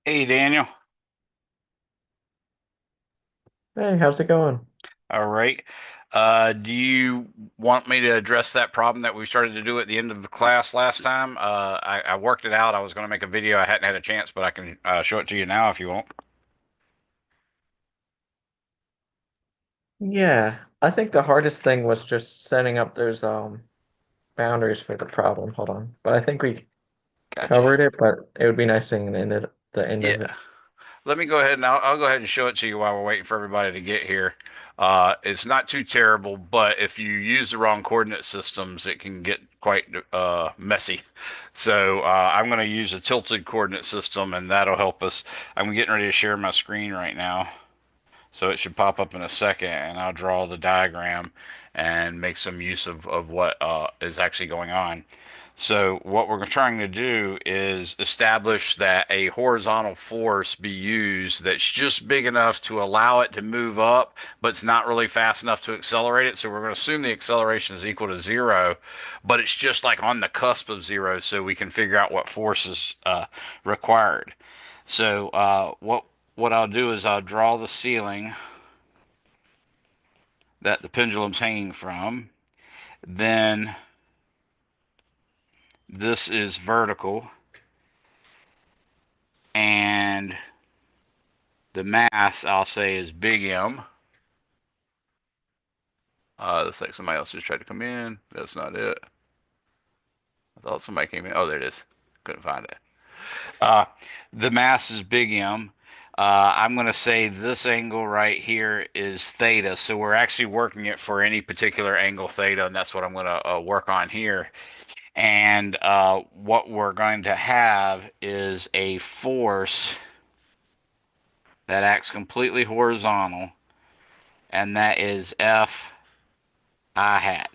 Hey Daniel. Hey, how's it going? All right. Do you want me to address that problem that we started to do at the end of the class last time? I worked it out. I was going to make a video. I hadn't had a chance, but I can show it to you now if you want. Yeah, I think the hardest thing was just setting up those boundaries for the problem. Hold on. But I think we Gotcha. covered it, but it would be nice seeing the end Yeah. of it. Let me go ahead and I'll go ahead and show it to you while we're waiting for everybody to get here. It's not too terrible, but if you use the wrong coordinate systems, it can get quite messy. So I'm going to use a tilted coordinate system, and that'll help us. I'm getting ready to share my screen right now. So it should pop up in a second, and I'll draw the diagram and make some use of what is actually going on. So what we're trying to do is establish that a horizontal force be used that's just big enough to allow it to move up, but it's not really fast enough to accelerate it. So we're going to assume the acceleration is equal to zero, but it's just like on the cusp of zero, so we can figure out what force is required. So what I'll do is I'll draw the ceiling that the pendulum's hanging from. Then this is vertical, and the mass I'll say is big M. Looks like somebody else just tried to come in. That's not it. I thought somebody came in. Oh, there it is. Couldn't find it. Uh, the mass is big M. I'm going to say this angle right here is theta. So we're actually working it for any particular angle theta, and that's what I'm going to work on here. And what we're going to have is a force that acts completely horizontal, and that is F I hat.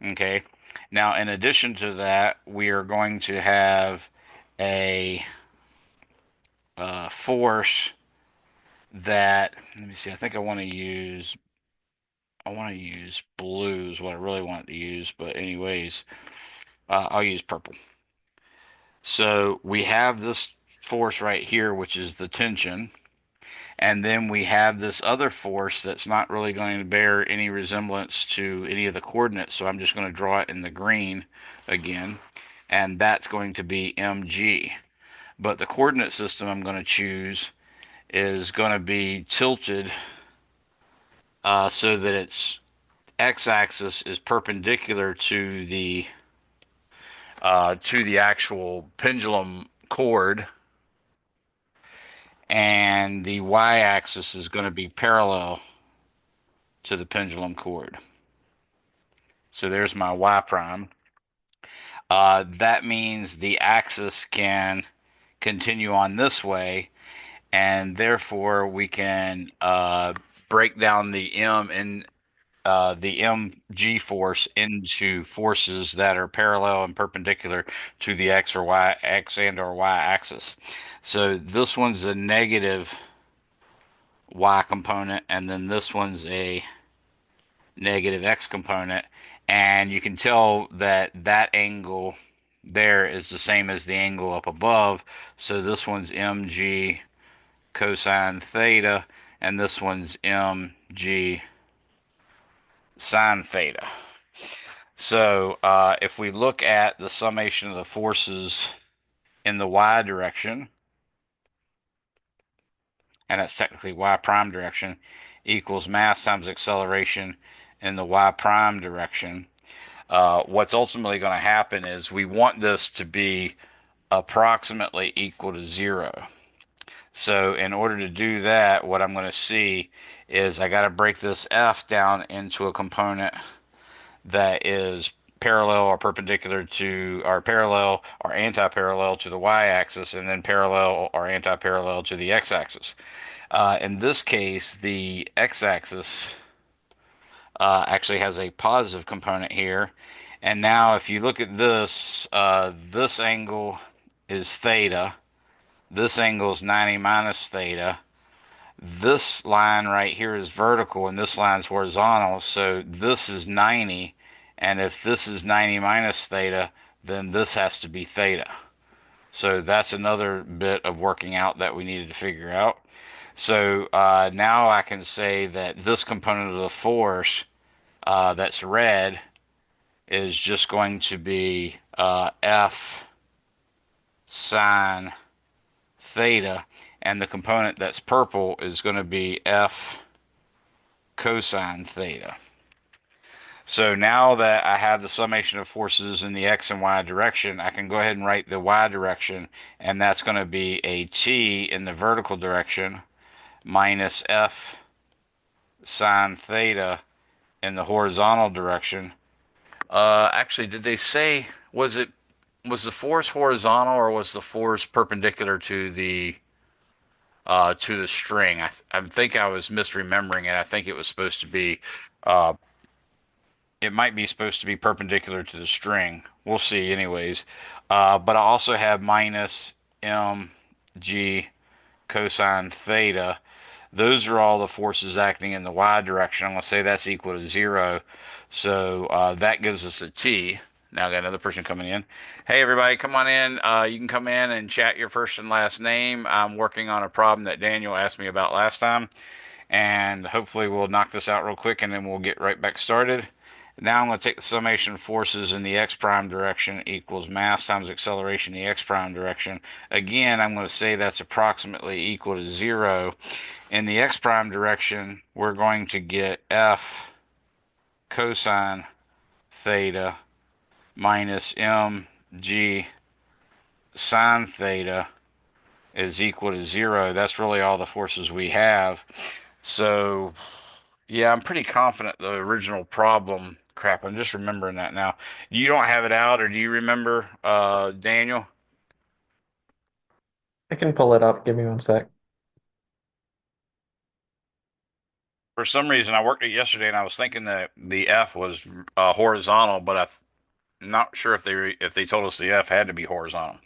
Okay. Now, in addition to that, we are going to have a force that, let me see, I think I want to use blue is what I really want to use, but anyways, I'll use purple. So we have this force right here, which is the tension. And then we have this other force that's not really going to bear any resemblance to any of the coordinates. So I'm just going to draw it in the green again. And that's going to be mg. But the coordinate system I'm going to choose is going to be tilted so that its x-axis is perpendicular to the actual pendulum cord, and the y-axis is going to be parallel to the pendulum cord. So there's my y prime. That means the axis can continue on this way, and therefore we can break down the m and the mg force into forces that are parallel and perpendicular to the x and or y axis. So this one's a negative y component, and then this one's a negative x component, and you can tell that that angle there is the same as the angle up above. So this one's mg cosine theta, and this one's mg sine theta. So if we look at the summation of the forces in the y direction, and that's technically y prime direction, equals mass times acceleration in the y prime direction. What's ultimately going to happen is we want this to be approximately equal to zero. So in order to do that, what I'm going to see is I got to break this F down into a component that is parallel or perpendicular to, or parallel or anti-parallel to the y-axis, and then parallel or anti-parallel to the x-axis. In this case, the x-axis actually has a positive component here. And now if you look at this, this angle is theta. This angle is 90 minus theta. This line right here is vertical and this line is horizontal. So this is 90. And if this is 90 minus theta, then this has to be theta. So that's another bit of working out that we needed to figure out. So now I can say that this component of the force that's red is just going to be F sine theta, and the component that's purple is going to be F cosine theta. So now that I have the summation of forces in the x and y direction, I can go ahead and write the y direction, and that's going to be a t in the vertical direction minus F sine theta in the horizontal direction. Actually, did they say was the force horizontal or was the force perpendicular to the string? I think I was misremembering it. I think it was supposed to be uh, it might be supposed to be perpendicular to the string. We'll see, anyways. But I also have minus mg cosine theta. Those are all the forces acting in the y direction. I'm going to say that's equal to zero. So that gives us a t. Now I got another person coming in. Hey, everybody, come on in. You can come in and chat your first and last name. I'm working on a problem that Daniel asked me about last time, and hopefully we'll knock this out real quick and then we'll get right back started. Now I'm going to take the summation of forces in the x prime direction equals mass times acceleration in the x prime direction. Again, I'm going to say that's approximately equal to zero. In the x prime direction, we're going to get F cosine theta minus mg sine theta is equal to zero. That's really all the forces we have. So yeah, I'm pretty confident the original problem. Crap, I'm just remembering that now. You don't have it out, or do you remember, Daniel? I can pull it up. Give me one sec. For some reason, I worked it yesterday, and I was thinking that the F was horizontal, but I'm not sure if they told us the F had to be horizontal.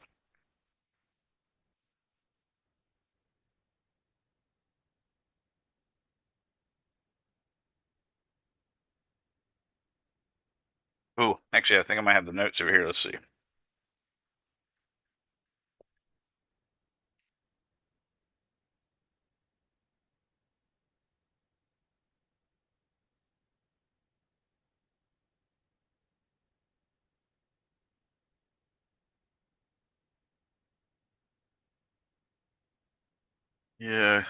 Oh, actually, I think I might have the notes over here. Let's see. Yeah,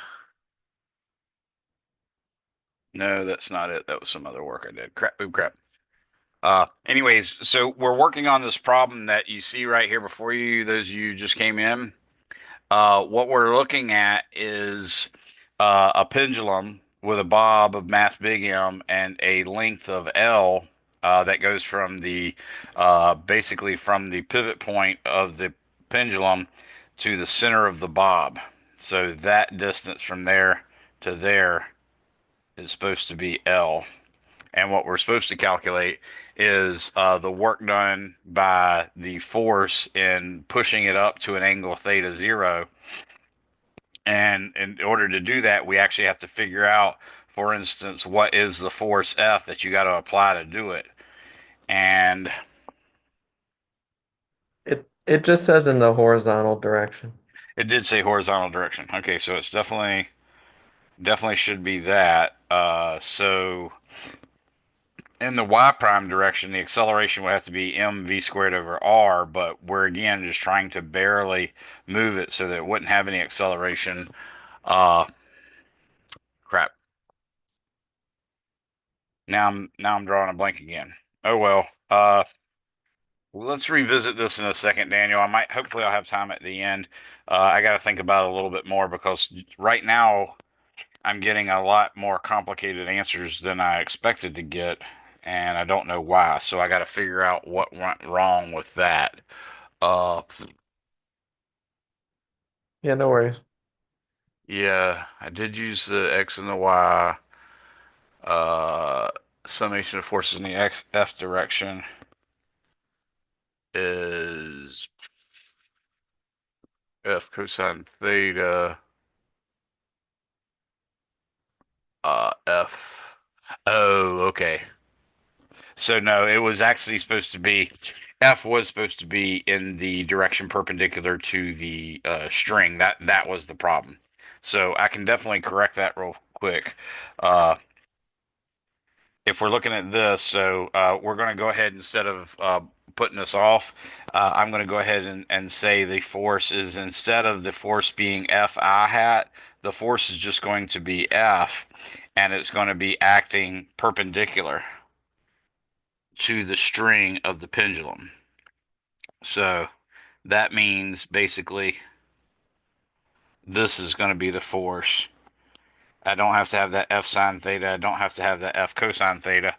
no, that's not it. That was some other work I did. Crap, boob, crap. Anyways, so we're working on this problem that you see right here before you, those of you who just came in. What we're looking at is a pendulum with a bob of mass big M and a length of L that goes from the basically from the pivot point of the pendulum to the center of the bob. So that distance from there to there is supposed to be L. And what we're supposed to calculate is the work done by the force in pushing it up to an angle theta zero. And in order to do that, we actually have to figure out, for instance, what is the force F that you got to apply to do it. And It just says in the horizontal direction. it did say horizontal direction. Okay, so it's definitely should be that. So in the y prime direction, the acceleration would have to be mv squared over r, but we're again just trying to barely move it so that it wouldn't have any acceleration. Uh, crap. Now I'm drawing a blank again. Oh well. Let's revisit this in a second, Daniel. Hopefully, I'll have time at the end. I got to think about it a little bit more because right now I'm getting a lot more complicated answers than I expected to get, and I don't know why. So I got to figure out what went wrong with that. Uh, Yeah, no worries. yeah, I did use the X and the Y, uh, summation of forces in the X F direction is F cosine theta, F. Oh, okay. So no, it was actually supposed to be F was supposed to be in the direction perpendicular to the string. That was the problem. So I can definitely correct that real quick. Uh, if we're looking at this, so we're going to go ahead instead of putting this off, I'm going to go ahead and say the force is instead of the force being F I hat, the force is just going to be F, and it's going to be acting perpendicular to the string of the pendulum. So that means basically this is going to be the force. I don't have to have that F sine theta. I don't have to have that F cosine theta.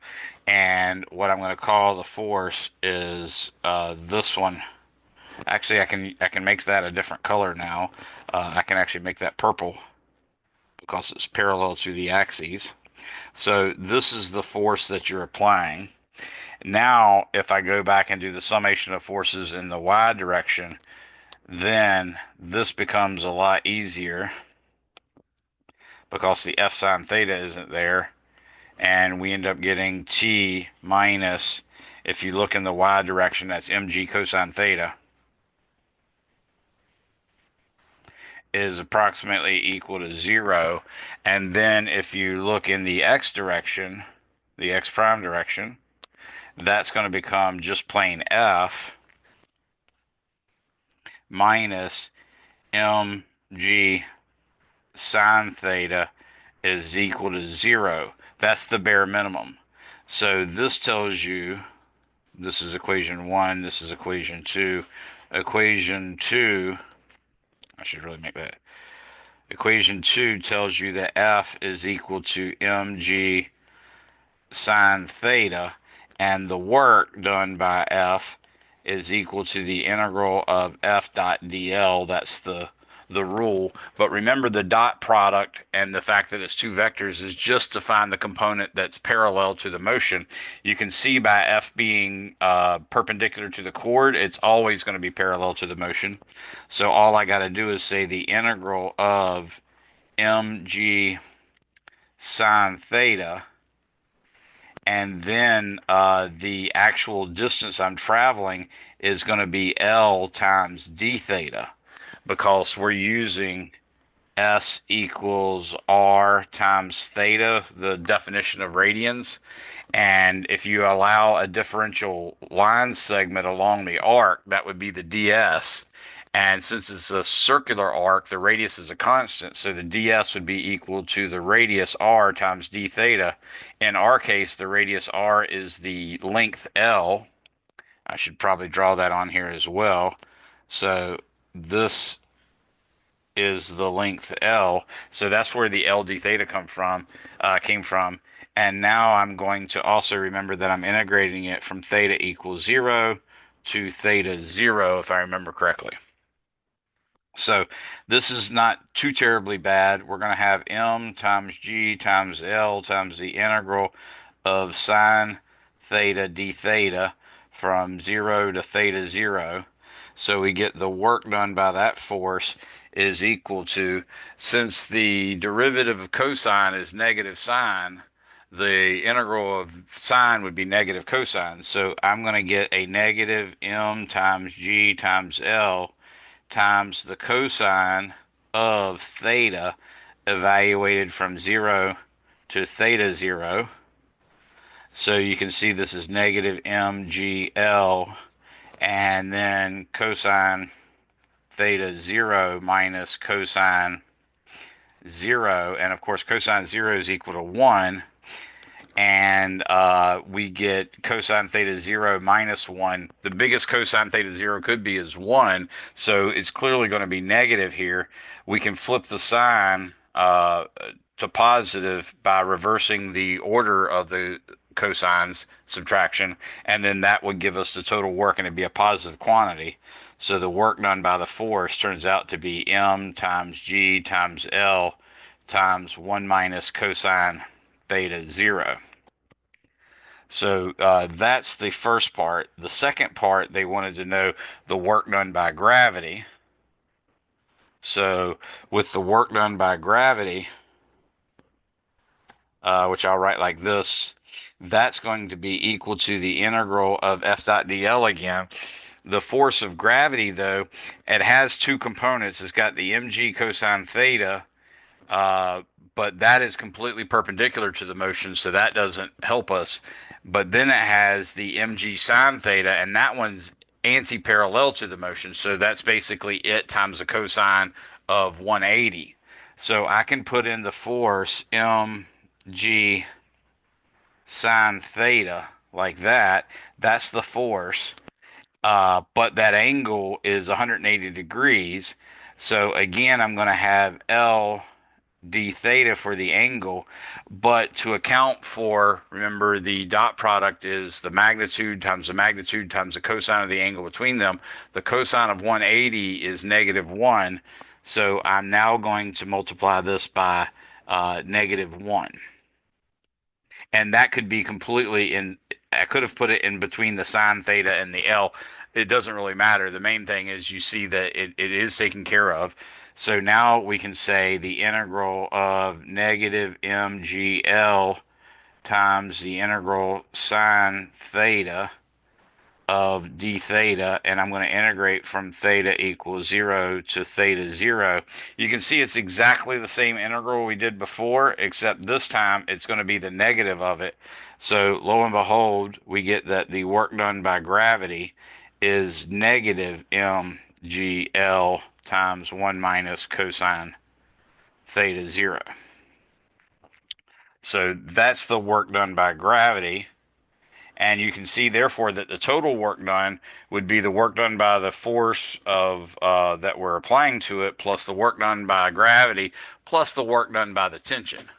And what I'm going to call the force is this one. Actually, I can make that a different color now. I can actually make that purple because it's parallel to the axes. So this is the force that you're applying. Now, if I go back and do the summation of forces in the y direction, then this becomes a lot easier because the F sine theta isn't there. And we end up getting T minus, if you look in the y direction, that's mg cosine theta, is approximately equal to 0. And then if you look in the x direction, the x prime direction, that's going to become just plain F minus mg sine theta is equal to 0. That's the bare minimum. So this tells you this is equation 1, this is equation 2. Equation 2, I should really make that. Equation 2 tells you that F is equal to mg sine theta, and the work done by F is equal to the integral of F dot dl. That's the rule. But remember, the dot product and the fact that it's two vectors is just to find the component that's parallel to the motion. You can see by F being perpendicular to the chord, it's always going to be parallel to the motion. So all I got to do is say the integral of mg sine theta, and then the actual distance I'm traveling is going to be L times d theta because we're using S equals R times theta, the definition of radians. And if you allow a differential line segment along the arc, that would be the ds. And since it's a circular arc, the radius is a constant, so the ds would be equal to the radius r times d theta. In our case, the radius r is the length L. I should probably draw that on here as well. So this is the length L. So that's where the L d theta came from. And now I'm going to also remember that I'm integrating it from theta equals 0 to theta 0, if I remember correctly. So this is not too terribly bad. We're going to have m times g times L times the integral of sine theta d theta from 0 to theta 0. So we get the work done by that force is equal to, since the derivative of cosine is negative sine, the integral of sine would be negative cosine. So I'm going to get a negative m times g times L times the cosine of theta evaluated from 0 to theta 0. So you can see this is negative mgl, and then cosine theta 0 minus cosine 0. And of course, cosine 0 is equal to 1. And we get cosine theta 0 minus 1. The biggest cosine theta 0 could be is 1, so it's clearly going to be negative here. We can flip the sign to positive by reversing the order of the cosines subtraction, and then that would give us the total work, and it'd be a positive quantity. So the work done by the force turns out to be m times g times L times 1 minus cosine theta 0. So that's the first part. The second part, they wanted to know the work done by gravity. So with the work done by gravity, which I'll write like this, That's going to be equal to the integral of F dot dl again. The force of gravity, though, it has two components. It's got the mg cosine theta, uh, but that is completely perpendicular to the motion, so that doesn't help us. But then it has the mg sine theta, and that one's anti-parallel to the motion, so that's basically it times the cosine of 180. So I can put in the force mg sine theta like that. That's the force. But that angle is 180 degrees. So again, I'm going to have L d theta for the angle, but to account for, remember the dot product is the magnitude times the cosine of the angle between them. The cosine of 180 is -1, so I'm now going to multiply this by -1. And that could be completely in, I could have put it in between the sine theta and the L. It doesn't really matter. The main thing is you see that it is taken care of. So now we can say the integral of -mgl times the integral sine theta of d theta, and I'm going to integrate from theta equals 0 to theta 0. You can see it's exactly the same integral we did before, except this time it's going to be the negative of it. So lo and behold, we get that the work done by gravity is negative mgl times 1 minus cosine theta 0. So that's the work done by gravity. And you can see, therefore, that the total work done would be the work done by the force of that we're applying to it, plus the work done by gravity, plus the work done by the tension.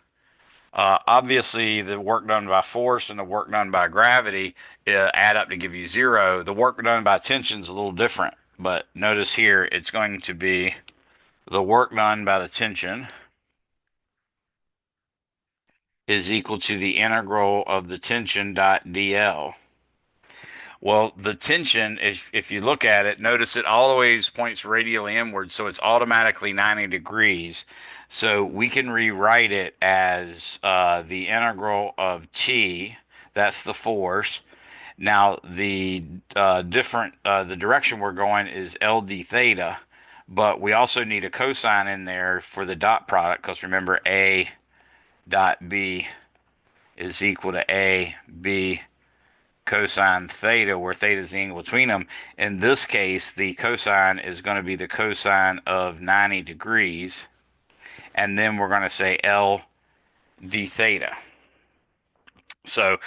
Obviously, the work done by force and the work done by gravity add up to give you 0. The work done by tension is a little different, but notice here it's going to be the work done by the tension is equal to the integral of the tension dot dl. Well, the tension, if you look at it, notice it always points radially inward, so it's automatically 90 degrees. So we can rewrite it as the integral of t, that's the force. Now the direction we're going is LD theta, but we also need a cosine in there for the dot product, because remember A dot B is equal to A B cosine theta, where theta is the angle between them. In this case, the cosine is going to be the cosine of 90 degrees. And then we're going to say L d theta. So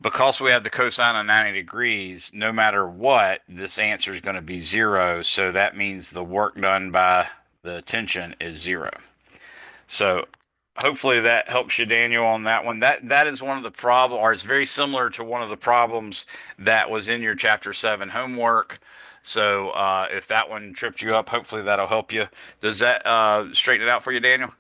because we have the cosine of 90 degrees, no matter what, this answer is going to be 0. So that means the work done by the tension is 0. So hopefully that helps you, Daniel, on that one. That is one of the problem, or it's very similar to one of the problems that was in your Chapter 7 homework. So if that one tripped you up, hopefully that'll help you. Does that straighten it out for you, Daniel?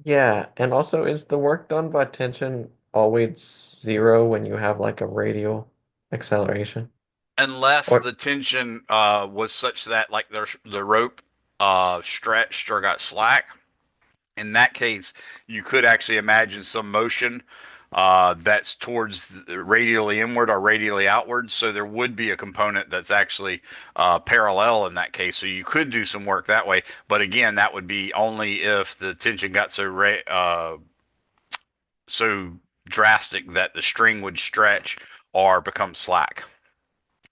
Yeah, and also is the work done by tension always zero when you have like a radial acceleration? Unless Or the tension was such that like the rope stretched or got slack. In that case, you could actually imagine some motion that's towards radially inward or radially outward. So there would be a component that's actually parallel in that case. So you could do some work that way. But again, that would be only if the tension got so drastic that the string would stretch or become slack.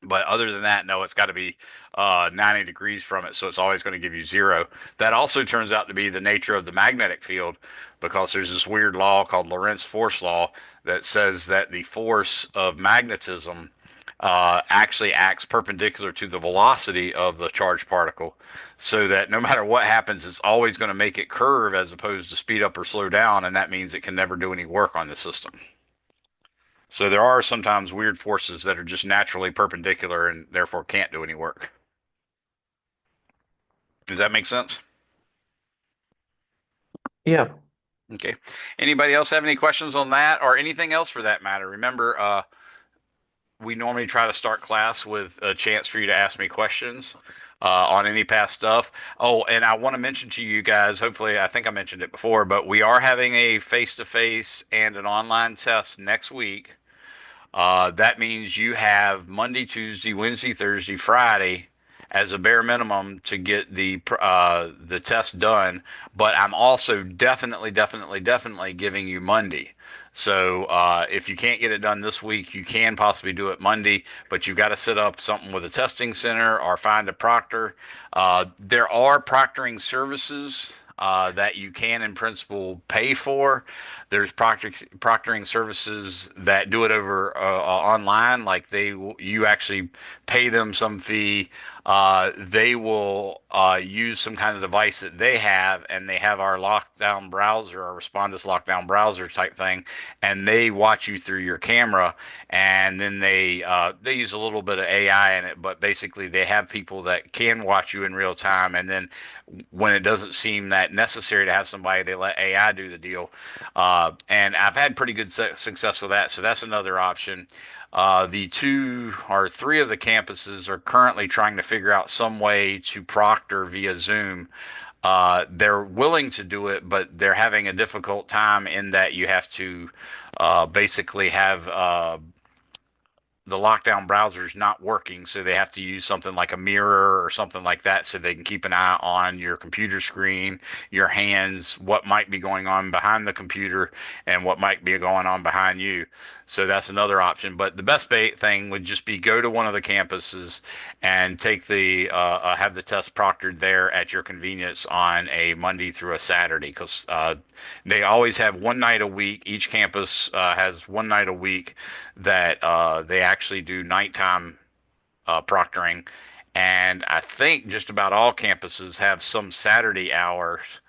But other than that, no, it's got to be 90 degrees from it. So it's always going to give you 0. That also turns out to be the nature of the magnetic field, because there's this weird law called Lorentz force law that says that the force of magnetism actually acts perpendicular to the velocity of the charged particle. So that no matter what happens, it's always going to make it curve as opposed to speed up or slow down. And that means it can never do any work on the system. So there are sometimes weird forces that are just naturally perpendicular and therefore can't do any work. Does that make sense? yeah. Okay. Anybody else have any questions on that or anything else for that matter? Remember, we normally try to start class with a chance for you to ask me questions. on any past stuff. Oh, and I want to mention to you guys, hopefully, I think I mentioned it before, but we are having a face-to-face and an online test next week. That means you have Monday, Tuesday, Wednesday, Thursday, Friday as a bare minimum to get the test done. But I'm also definitely giving you Monday. So if you can't get it done this week, you can possibly do it Monday, but you've got to set up something with a testing center or find a proctor. There are proctoring services that you can, in principle, pay for. There's proctoring services that do it over online, like you actually pay them some fee. They will use some kind of device that they have, and they have our lockdown browser, our Respondus lockdown browser type thing, and they watch you through your camera, and then they use a little bit of AI in it, but basically they have people that can watch you in real time, and then when it doesn't seem that necessary to have somebody, they let AI do the deal. And I've had pretty good success with that, so that's another option. The two or three of the campuses are currently trying to figure out some way to proctor via Zoom. They're willing to do it, but they're having a difficult time in that you have to basically have the lockdown browser is not working, so they have to use something like a mirror or something like that so they can keep an eye on your computer screen, your hands, what might be going on behind the computer, and what might be going on behind you. So that's another option. But the best thing would just be go to one of the campuses and have the test proctored there at your convenience on a Monday through a Saturday, because they always have one night a week. Each campus has one night a week that they actually do nighttime proctoring. And I think just about all campuses have some Saturday hours.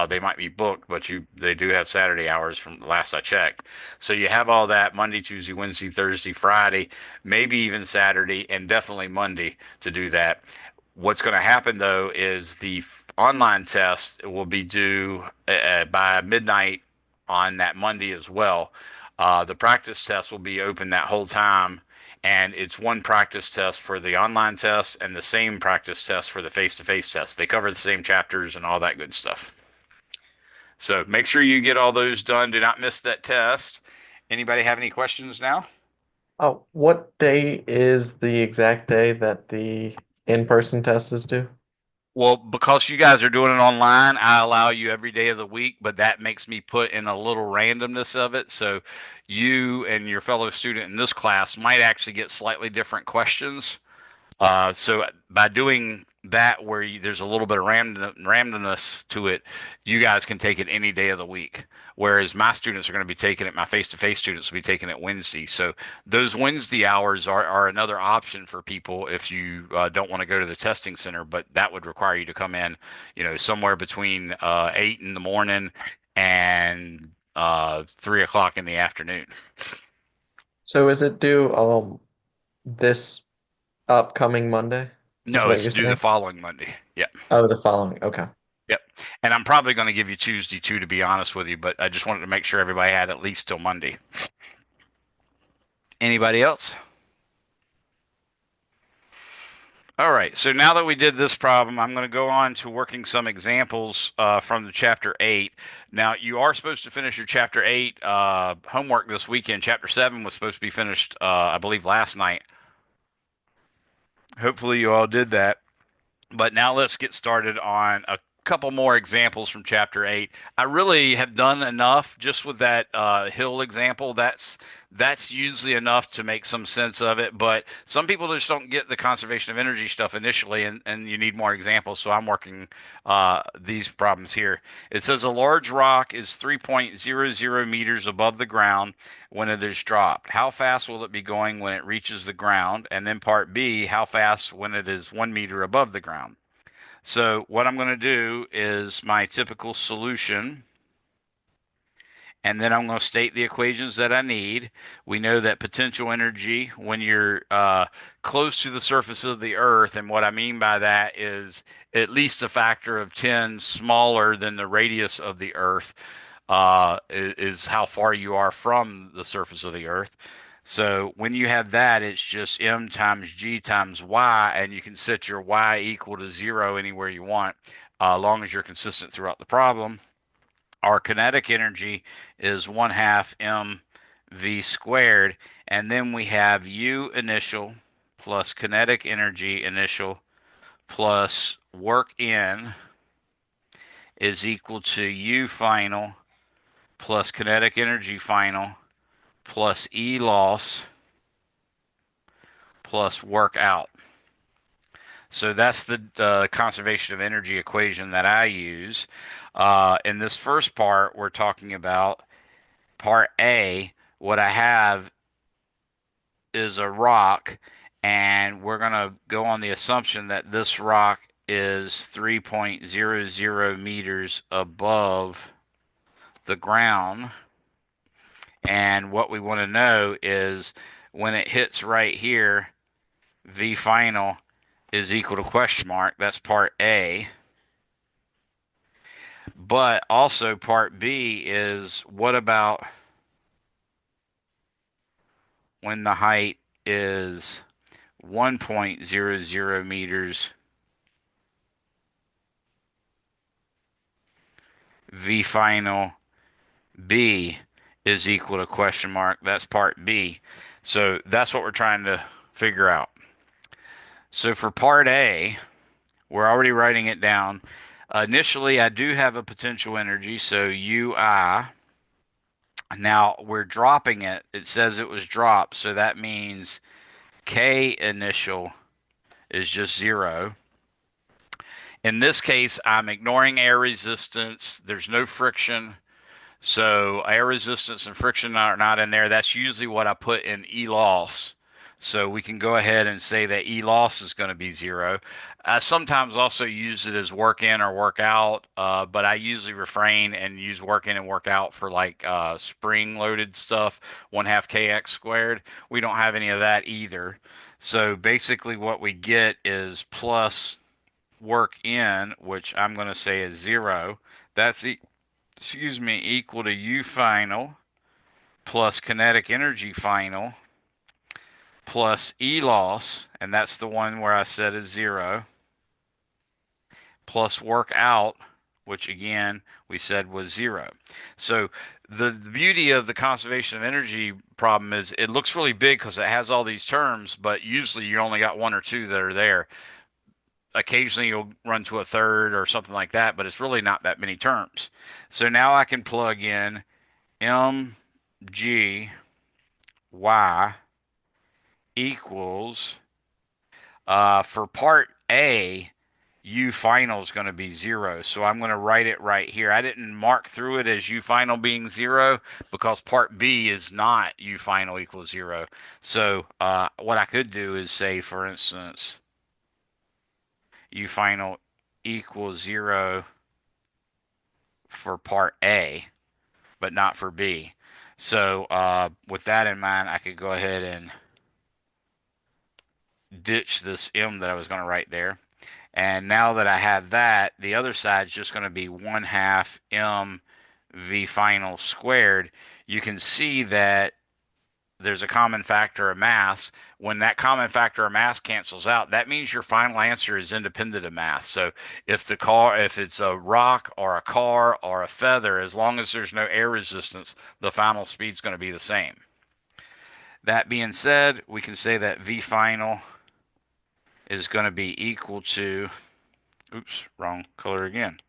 They might be booked, but they do have Saturday hours from the last I checked. So you have all that Monday, Tuesday, Wednesday, Thursday, Friday, maybe even Saturday, and definitely Monday to do that. What's going to happen though is the online test will be due by midnight on that Monday as well. The practice test will be open that whole time, and it's one practice test for the online test and the same practice test for the face-to-face test. They cover the same chapters and all that good stuff. So make sure you get all those done. Do not miss that test. Anybody have any questions now? Oh, what day is the exact day that the in-person test is due? Well, because you guys are doing it online, I allow you every day of the week, but that makes me put in a little randomness of it. So you and your fellow student in this class might actually get slightly different questions. So by doing that, where there's a little bit of randomness to it, you guys can take it any day of the week. Whereas my students are going to be taking it, my face-to-face students will be taking it Wednesday. So those Wednesday hours are another option for people if you don't want to go to the testing center, but that would require you to come in, somewhere between 8 in the morning and 3 o'clock in the afternoon. So is it due this upcoming Monday, is No, what it's you're due the saying? following Monday. Yeah. Oh, the following. Okay. Yep. And I'm probably going to give you Tuesday too, to be honest with you, but I just wanted to make sure everybody had at least till Monday. Anybody else? All right. So now that we did this problem, I'm going to go on to working some examples from the chapter 8. Now, you are supposed to finish your chapter 8 homework this weekend. Chapter 7 was supposed to be finished, I believe, last night. Hopefully, you all did that. But now let's get started on a couple more examples from chapter 8. I really have done enough just with that hill example. That's usually enough to make some sense of it, but some people just don't get the conservation of energy stuff initially, and you need more examples. So I'm working these problems here. It says a large rock is 3.00 meters above the ground when it is dropped. How fast will it be going when it reaches the ground? And then part B, how fast when it is 1 meter above the ground? So what I'm going to do is my typical solution, and then I'm going to state the equations that I need. We know that potential energy when you're close to the surface of the Earth, and what I mean by that is at least a factor of 10 smaller than the radius of the Earth, is how far you are from the surface of the Earth. So when you have that, it's just m times g times y, and you can set your y equal to 0 anywhere you want, as long as you're consistent throughout the problem. Our kinetic energy is 1 half mv squared, and then we have u initial plus kinetic energy initial plus work in is equal to u final plus kinetic energy final plus E loss plus work out. So that's the conservation of energy equation that I use. In this first part, we're talking about part A. What I have is a rock, and we're going to go on the assumption that this rock is 3.00 meters above the ground. And what we want to know is when it hits right here, V final is equal to question mark. That's part A. But also part B is what about when the height is 1.00 meters, V final B is equal to question mark. That's part B. So that's what we're trying to figure out. So for part A, we're already writing it down. Initially, I do have a potential energy, so UI. Now we're dropping it. It says it was dropped, so that means K initial is just 0. In this case, I'm ignoring air resistance. There's no friction. So air resistance and friction are not in there. That's usually what I put in E loss. So we can go ahead and say that E loss is going to be 0. I sometimes also use it as work in or work out, but I usually refrain and use work in and work out for like spring loaded stuff, 1 half kx squared. We don't have any of that either. So basically, what we get is plus work in, which I'm going to say is 0. That's equal to U final plus kinetic energy final plus E loss, and that's the one where I said is 0, plus work out, which again we said was 0. So the beauty of the conservation of energy problem is it looks really big because it has all these terms, but usually you only got one or two that are there. Occasionally you'll run to a third or something like that, but it's really not that many terms. So now I can plug in mg y equals for part A, U final is going to be 0. So I'm going to write it right here. I didn't mark through it as U final being 0 because part B is not U final equals 0. So what I could do is say, for instance, U final equals 0 for part A, but not for B. So with that in mind, I could go ahead and ditch this M that I was going to write there. And now that I have that, the other side is just going to be 1 half m v final squared. You can see that there's a common factor of mass. When that common factor of mass cancels out, that means your final answer is independent of mass. So if it's a rock or a car or a feather, as long as there's no air resistance, the final speed is going to be the same. That being said, we can say that v final is going to be equal to, oops, wrong color again.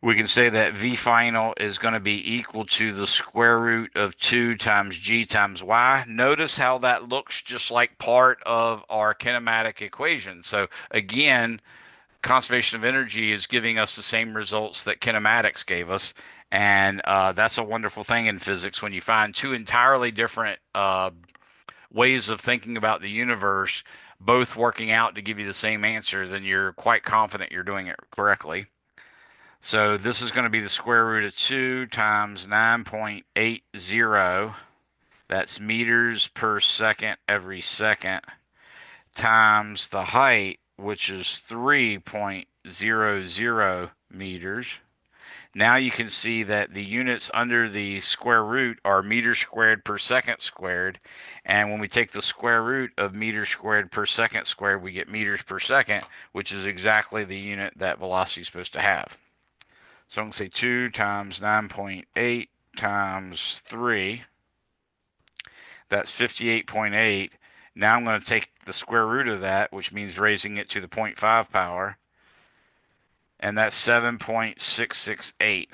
We can say that V final is going to be equal to the square root of 2 times G times Y. Notice how that looks just like part of our kinematic equation. So again, conservation of energy is giving us the same results that kinematics gave us. And that's a wonderful thing in physics when you find two entirely different ways of thinking about the universe both working out to give you the same answer, then you're quite confident you're doing it correctly. So this is going to be the square root of 2 times 9.80. That's meters per second every second times the height, which is 3.00 meters. Now you can see that the units under the square root are meters squared per second squared. And when we take the square root of meters squared per second squared, we get meters per second, which is exactly the unit that velocity is supposed to have. So I'm going to say 2 times 9.8 times 3. That's 58.8. Now I'm going to take the square root of that, which means raising it to the 0.5 power, and that's 7.668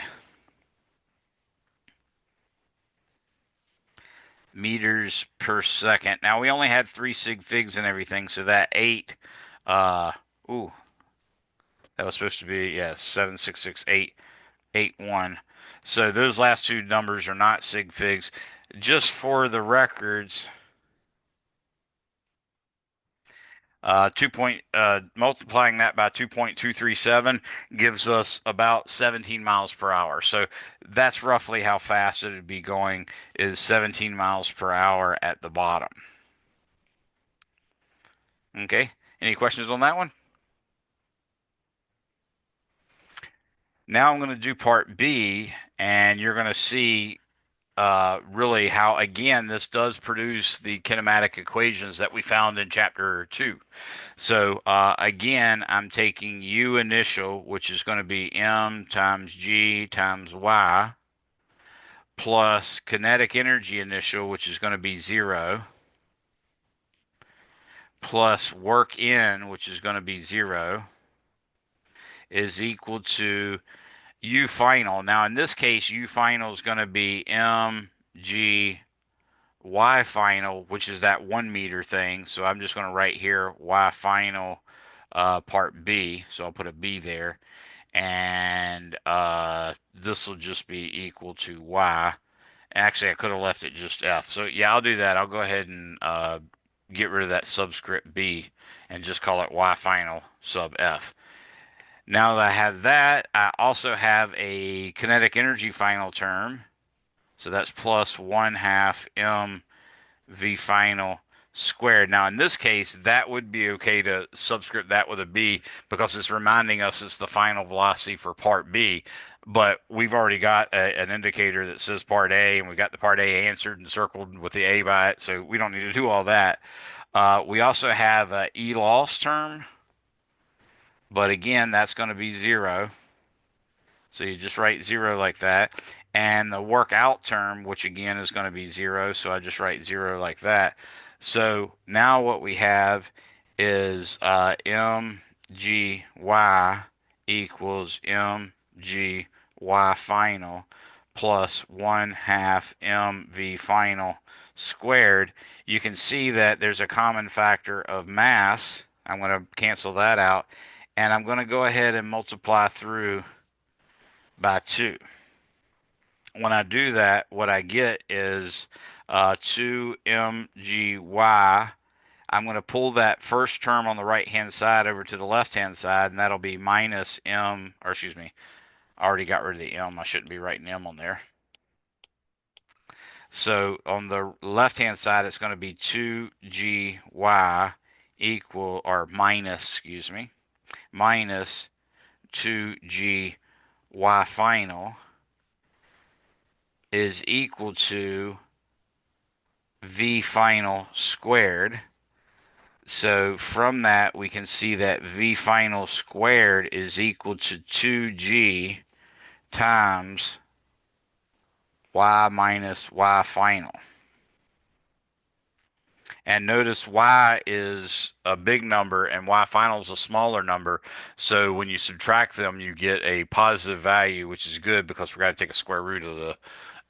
meters per second. Now we only had 3 sig figs and everything, so that 8, uh, ooh, that was supposed to be, yeah, 7.66881. So those last two numbers are not sig figs. Just for the records, multiplying that by 2.237 gives us about 17 miles per hour. So that's roughly how fast it would be going, is 17 miles per hour at the bottom. Okay. Any questions on that one? Now I'm going to do part B, and you're going to see really how, again, this does produce the kinematic equations that we found in chapter 2. So again, I'm taking U initial, which is going to be M times G times Y, plus kinetic energy initial, which is going to be 0, plus work in, which is going to be 0, is equal to U final. Now, in this case, U final is going to be mg Y final, which is that 1 meter thing. So I'm just going to write here Y final part B. So I'll put a B there. And this will just be equal to Y. Actually, I could have left it just F. So yeah, I'll do that. I'll go ahead and get rid of that subscript B and just call it Y final sub F. Now that I have that, I also have a kinetic energy final term. So that's plus 1/2 mv final squared. Now, in this case, that would be okay to subscript that with a B because it's reminding us it's the final velocity for part B. But we've already got an indicator that says part A, and we got the part A answered and circled with the A by it, so we don't need to do all that. We also have a E loss term, but again, that's going to be 0. So you just write 0 like that. And the workout term, which again is going to be 0, so I just write 0 like that. So now what we have is mgy equals mgy final plus 1/2 mv final squared. You can see that there's a common factor of mass. I'm going to cancel that out. And I'm going to go ahead and multiply through by 2. When I do that, what I get is 2mgy. I'm going to pull that first term on the right hand side over to the left hand side, and that'll be minus m, or excuse me, I already got rid of the m. I shouldn't be writing m on there. So on the left hand side, it's going to be 2gy equal, or minus, excuse me, minus 2gy final is equal to V final squared. So from that, we can see that V final squared is equal to 2G times Y minus Y final. And notice Y is a big number and Y final is a smaller number. So when you subtract them, you get a positive value, which is good because we're going to take a square root of the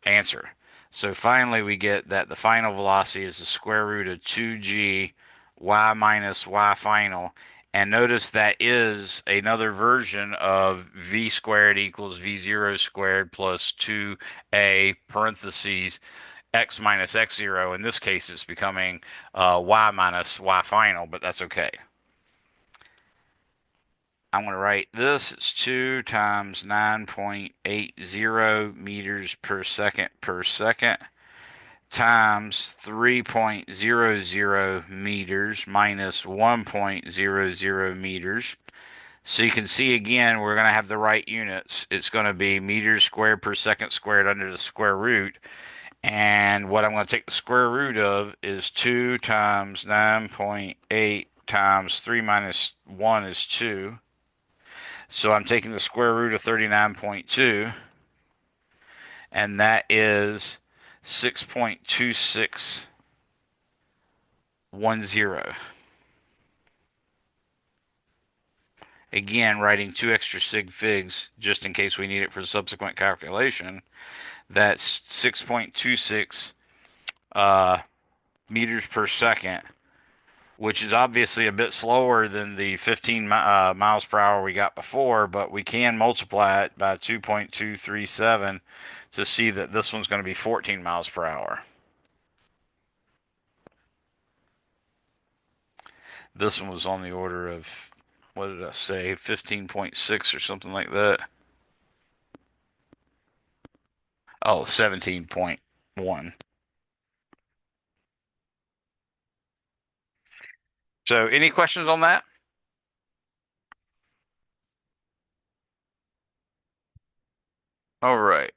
answer. So finally, we get that the final velocity is the square root of 2g y minus y final. And notice that is another version of v squared equals v0 squared plus 2a parentheses x minus x0. In this case, it's becoming y minus y final, but that's okay. I'm going to write this. It's 2 times 9.80 meters per second times 3.00 meters minus 1.00 meters. So you can see again, we're going to have the right units. It's going to be meters squared per second squared under the square root. And what I'm going to take the square root of is 2 times 9.8 times 3 minus 1 is 2. So I'm taking the square root of 39.2, and that is 6.2610. Again, writing two extra sig figs just in case we need it for subsequent calculation. That's 6.26 meters per second, which is obviously a bit slower than the 15 miles per hour we got before, but we can multiply it by 2.237 to see that this one's going to be 14 miles per hour. This one was on the order of, what did I say, 15.6 or something like that. Oh, 17.1. So, any questions on that? All right.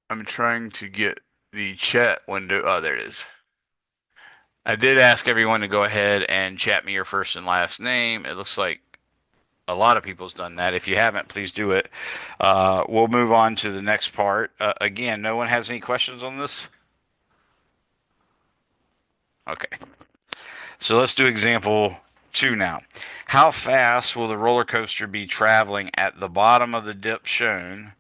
I'm trying to get the chat window. Oh, there it is. I did ask everyone to go ahead and chat me your first and last name. It looks like a lot of people's done that. If you haven't, please do it. We'll move on to the next part. Again, no one has any questions on this? Okay. So let's do example two now. How fast will the roller coaster be traveling at the bottom of the dip shown?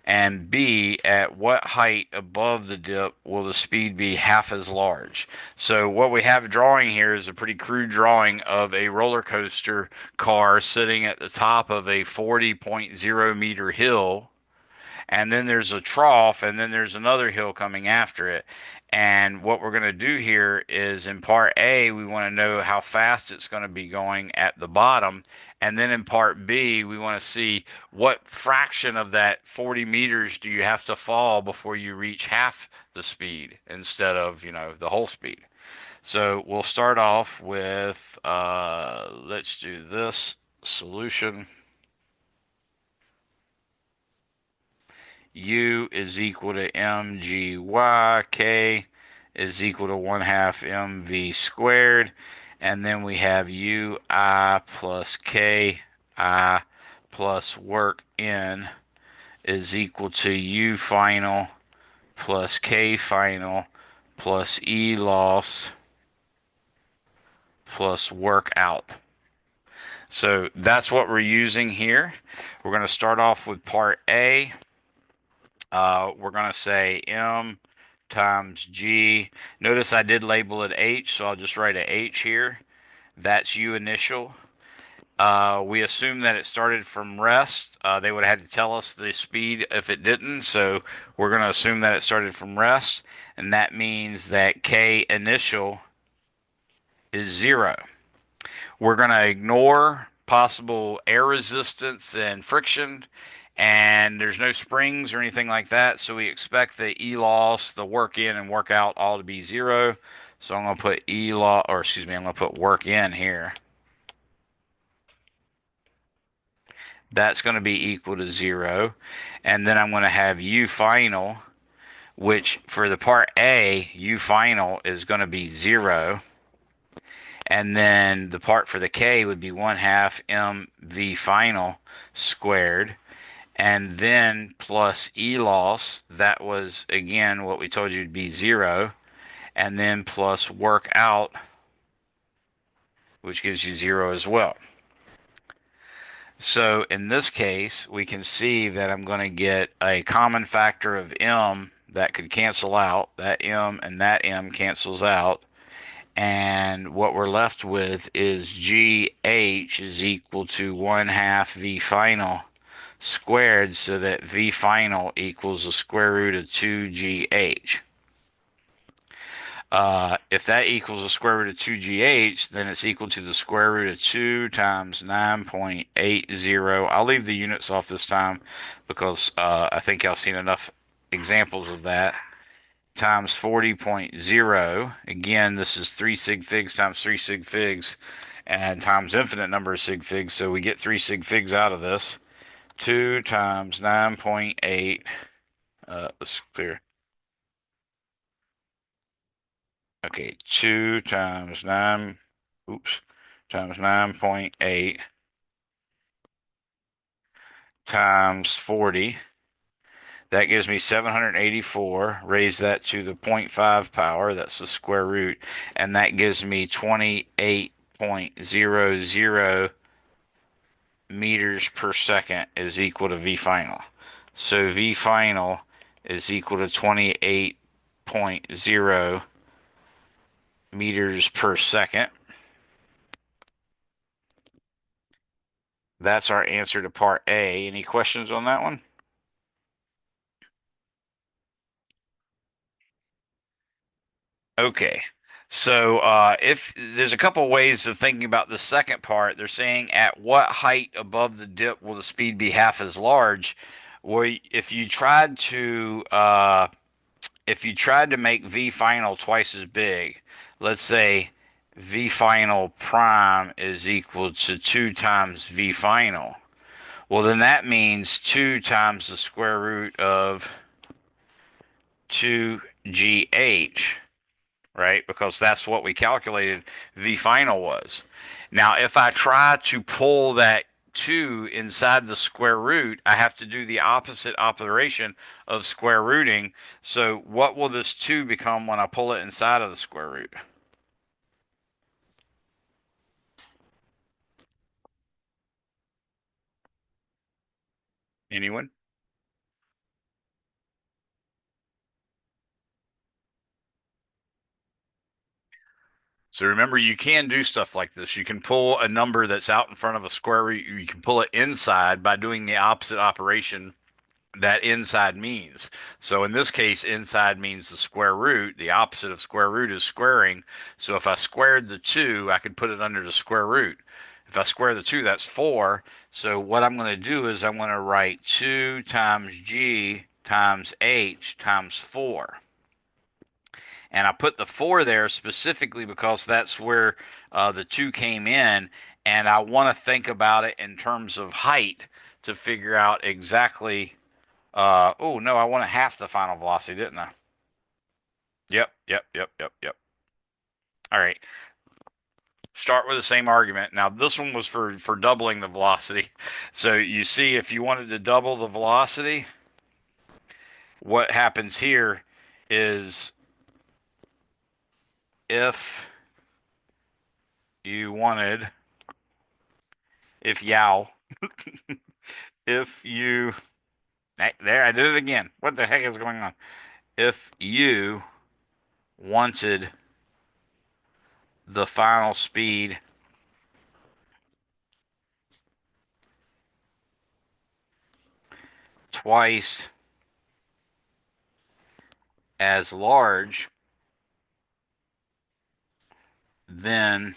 And B, at what height above the dip will the speed be half as large? So what we have drawing here is a pretty crude drawing of a roller coaster car sitting at the top of a 40.0 meter hill, and then there's a trough, and then there's another hill coming after it. And what we're going to do here is in part A, we want to know how fast it's going to be going at the bottom. And then in part B, we want to see what fraction of that 40 meters do you have to fall before you reach half the speed instead of, the whole speed. So we'll start off with, let's do this solution. U is equal to mgy, k is equal to 1 half mv squared, and then we have ui plus ki plus work n is equal to u final plus k final plus e loss plus work out. So that's what we're using here. We're going to start off with part A. We're going to say M times G. Notice I did label it H, so I'll just write a H here. That's U initial. We assume that it started from rest. They would have had to tell us the speed if it didn't, so we're going to assume that it started from rest, and that means that K initial is 0. We're going to ignore possible air resistance and friction, and there's no springs or anything like that. So we expect the E loss, the work in and work out all to be 0. So I'm going to put E loss, or excuse me, I'm going to put work in here. That's going to be equal to 0. And then I'm going to have U final, which for the part A, U final is going to be 0. And then the part for the K would be 1 half mv final squared. And then plus E loss, that was again what we told you to be 0. And then plus work out, which gives you 0 as well. So in this case, we can see that I'm going to get a common factor of m that could cancel out. That m and that m cancels out. And what we're left with is GH is equal to 1 half V final squared, so that V final equals the square root of 2GH. If that equals the square root of 2GH, then it's equal to the square root of 2 times 9.80. I'll leave the units off this time because I think y'all seen enough examples of that. Times 40.0. Again, this is 3 sig figs times 3 sig figs. and times infinite number of sig figs. So we get 3 sig figs out of this. 2 times 9.8. Let's clear. Okay, 2 times 9. Oops. Times 9.8 times 40. That gives me 784. Raise that to the zero point 0.5 power. That's the square root. And that gives me 28.00 meters per second is equal to V final. So V final is equal to 28.0 meters per second. That's our answer to part A. Any questions on that one? Okay. So if there's a couple ways of thinking about the second part, they're saying at what height above the dip will the speed be half as large? Well, if you tried to make V final twice as big, let's say V final prime is equal to 2 times V final. Well, then that means 2 times the square root of 2GH, right? Because that's what we calculated V final was. Now, if I try to pull that 2 inside the square root, I have to do the opposite operation of square rooting. So, what will this 2 become when I pull it inside of the square root? Anyone? So remember, you can do stuff like this. You can pull a number that's out in front of a square root. You can pull it inside by doing the opposite operation that inside means. So in this case, inside means the square root. The opposite of square root is squaring. So if I squared the 2, I could put it under the square root. If I square the 2, that's 4. So what I'm going to do is I'm going to write 2 times g times h times 4. And I put the 4 there specifically because that's where the 2 came in. And I want to think about it in terms of height to figure out exactly oh no, I wanted half the final velocity, didn't I? Yep, yep, yep, yep, yep. All right. Start with the same argument. Now this one was for doubling the velocity. So you see, if you wanted to double the velocity, what happens here is if you wanted, if yow, if you, there, I did it again. What the heck is going on? If you wanted the final speed twice as large, then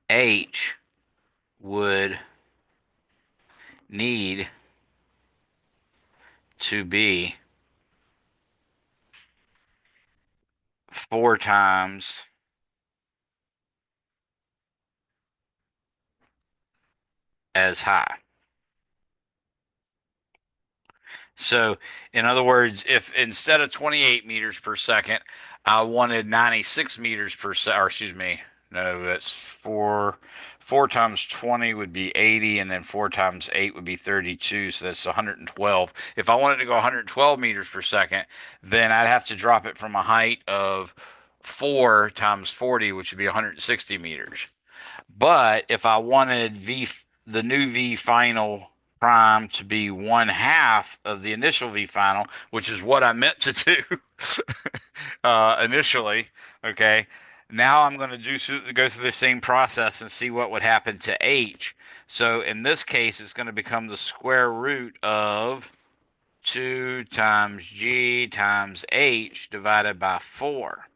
H would need to be 4 times as high. So, in other words, if instead of 28 meters per second, I wanted 96 meters per second, or excuse me, no, that's 4 times 20 would be 80, and then 4 times 8 would be 32, so that's 112. If I wanted to go 112 meters per second, then I'd have to drop it from a height of 4 times 40, which would be 160 meters. But if I wanted the new V final prime to be one half of the initial V final, which is what I meant to do initially, okay. Now I'm going to go through the same process and see what would happen to H. So in this case, it's going to become the square root of 2 times G times H divided by 4.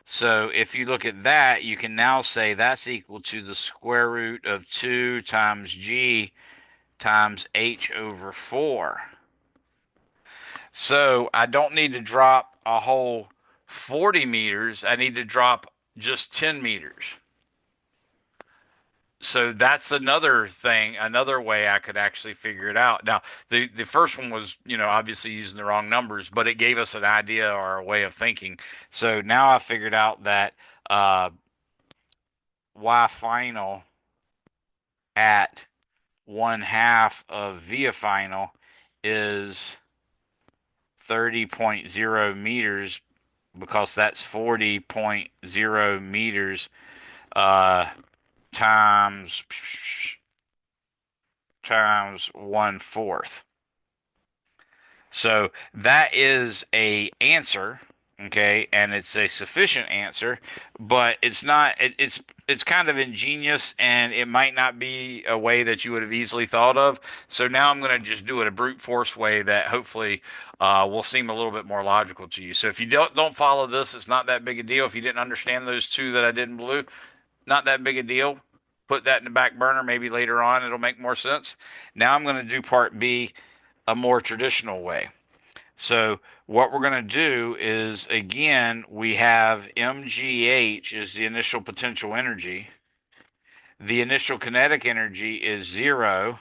So if you look at that, you can now say that's equal to the square root of 2 times g times h over 4. So I don't need to drop a whole 40 meters. I need to drop just 10 meters. So that's another thing, another way I could actually figure it out. Now, the first one was, obviously using the wrong numbers, but it gave us an idea or a way of thinking. So now I figured out that uh, y final at 1/2 of v final is 30.0 meters because that's 40.0 meters uh, times 1/4. So that is a answer, okay, and it's a sufficient answer, but it's not. It's kind of ingenious, and it might not be a way that you would have easily thought of. So now I'm going to just do it a brute force way that hopefully will seem a little bit more logical to you. So if you don't follow this, it's not that big a deal. If you didn't understand those two that I did in blue, not that big a deal. Put that in the back burner. Maybe later on it'll make more sense. Now I'm going to do part B a more traditional way. So what we're going to do is, again, we have mgh is the initial potential energy. The initial kinetic energy is 0.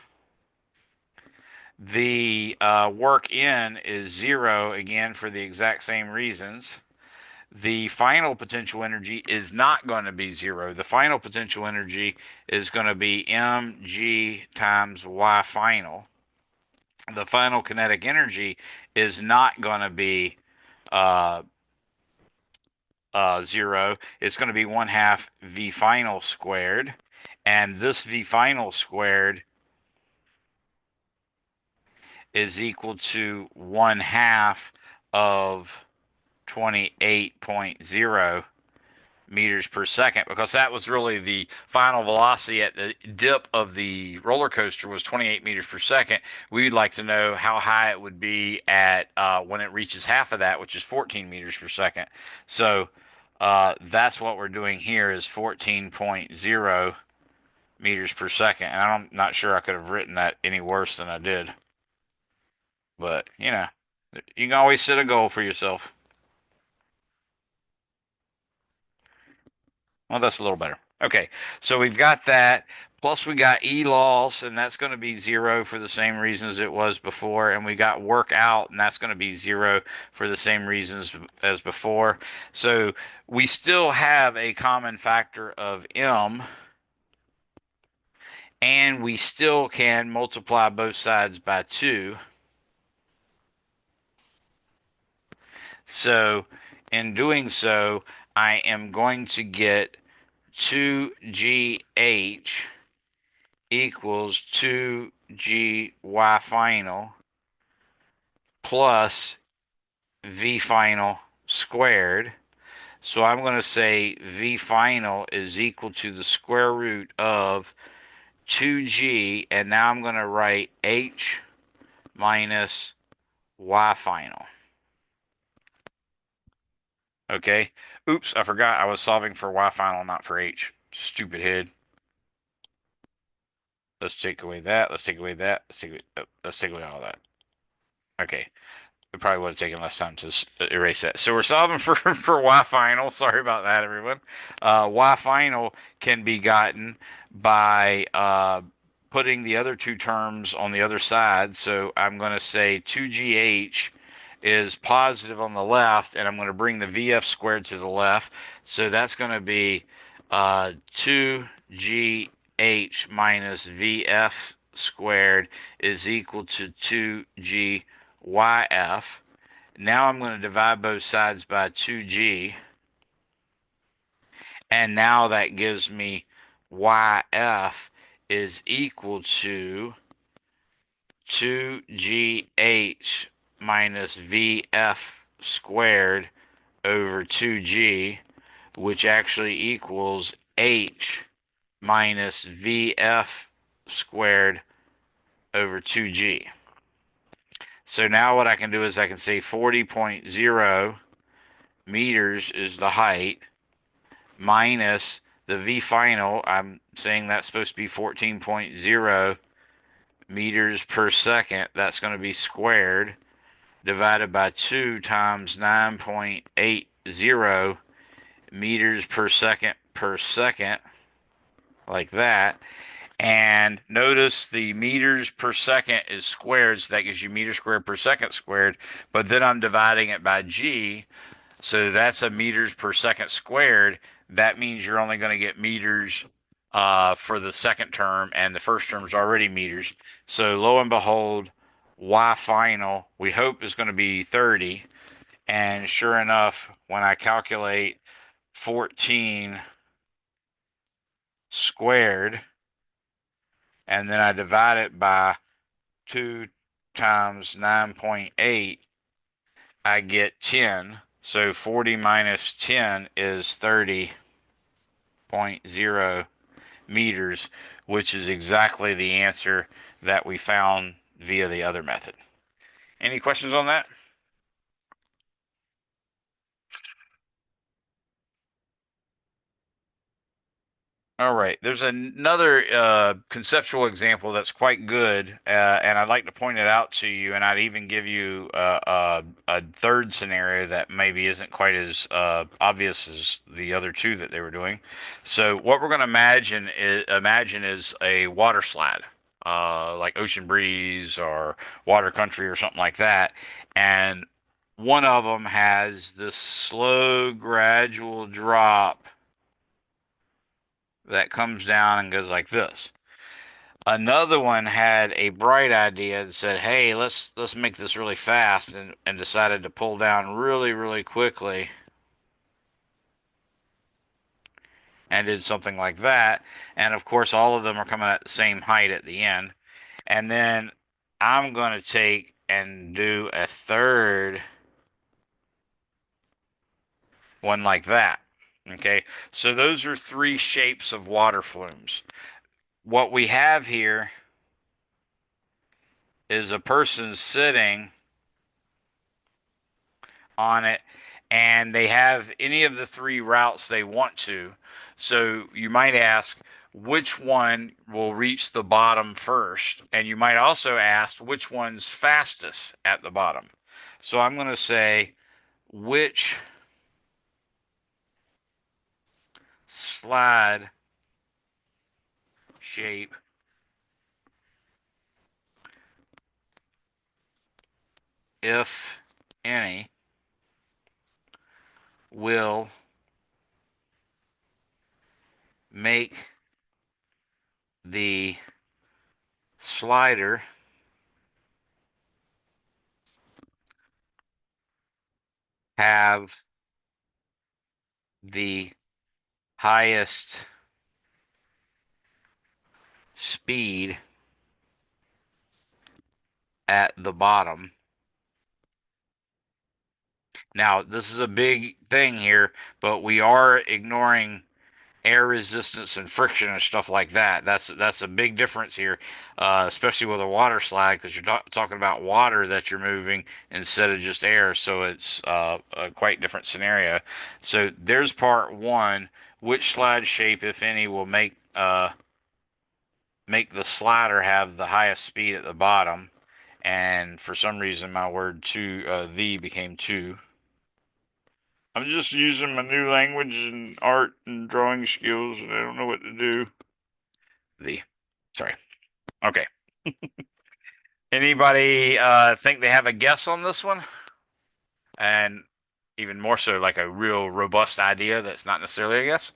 The work in is 0, again, for the exact same reasons. The final potential energy is not going to be 0. The final potential energy is going to be mg times y final. The final kinetic energy is not going to be uh, 0. It's going to be 1/2 v final squared. And this v final squared is equal to 1/2 of 28.0 meters per second, because that was really the final velocity at the dip of the roller coaster was 28 meters per second. We'd like to know how high it would be at when it reaches half of that, which is 14 meters per second. So that's what we're doing here is 14.0 meters per second. And I'm not sure I could have written that any worse than I did. But, you can always set a goal for yourself. Well, that's a little better. Okay, so we've got that. Plus, we got E loss, and that's going to be 0 for the same reasons it was before. And we got work out, and that's going to be 0 for the same reasons as before. So we still have a common factor of M, and we still can multiply both sides by 2. So in doing so, I am going to get 2GH equals 2GY final plus V final squared. So I'm going to say V final is equal to the square root of 2G, and now I'm going to write H minus Y final. Okay. Oops, I forgot I was solving for Y final, not for H. Stupid head. Let's take away that. Let's take away that. Let's take away all that. Okay. It probably would have taken less time to erase that. So we're solving for for y final. Sorry about that, everyone. Y final can be gotten by putting the other two terms on the other side. So I'm going to say 2GH is positive on the left, and I'm going to bring the VF squared to the left. So that's going to be 2GH minus VF squared is equal to 2G YF. Now I'm going to divide both sides by 2G. And now that gives me YF is equal to 2GH minus VF squared over 2G, which actually equals H minus VF squared over 2G. So now what I can do is I can say 40.0 meters is the height minus the V final. I'm saying that's supposed to be 14.0 meters per second. That's going to be squared divided by 2 times 9.80 meters per second, like that. And notice the meters per second is squared, so that gives you meters squared per second squared. But then I'm dividing it by g, so that's a meters per second squared. That means you're only going to get meters for the second term, and the first term is already meters. So lo and behold, y final, we hope is going to be 30. And sure enough, when I calculate 14 squared, and then I divide it by 2 times 9.8, I get 10. So 40 minus 10 is 30.0 meters, which is exactly the answer that we found via the other method. Any questions on that? All right. There's another conceptual example that's quite good, and I'd like to point it out to you, and I'd even give you a third scenario that maybe isn't quite as obvious as the other two that they were doing. So, what we're going to imagine is a water slide, like Ocean Breeze or Water Country or something like that, and one of them has this slow, gradual drop that comes down and goes like this. Another one had a bright idea and said, "Hey, let's make this really fast," and decided to pull down really, really quickly and did something like that. And of course, all of them are coming at the same height at the end. And then I'm going to take and do a third one like that. Okay, so those are three shapes of water flumes. What we have here is a person sitting on it, and they have any of the three routes they want to. So you might ask which one will reach the bottom first, and you might also ask which one's fastest at the bottom. So I'm going to say which slide shape, if any, will make the slider have the highest speed at the bottom. Now, this is a big thing here, but we are ignoring air resistance and friction and stuff like that. That's a big difference here, especially with a water slide, because you're talking about water that you're moving instead of just air. So it's a quite different scenario. So there's part one. Which slide shape, if any, will make the slider have the highest speed at the bottom? And for some reason, my word two, the became two. I'm just using my new language and art and drawing skills, and I don't know what to do. The, sorry. Okay. Anybody think they have a guess on this one? And even more so, like a real robust idea that's not necessarily a guess?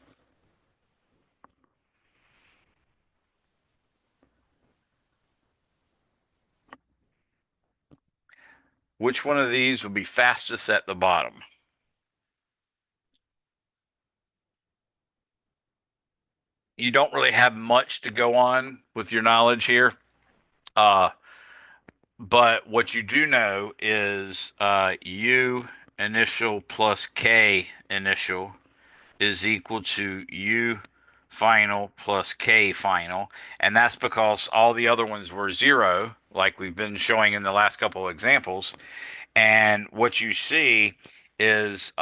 Which one of these will be fastest at the bottom? You don't really have much to go on with your knowledge here. Uh, but what you do know is U initial plus K initial is equal to U final plus K final. And that's because all the other ones were zero, like we've been showing in the last couple of examples. And what you see is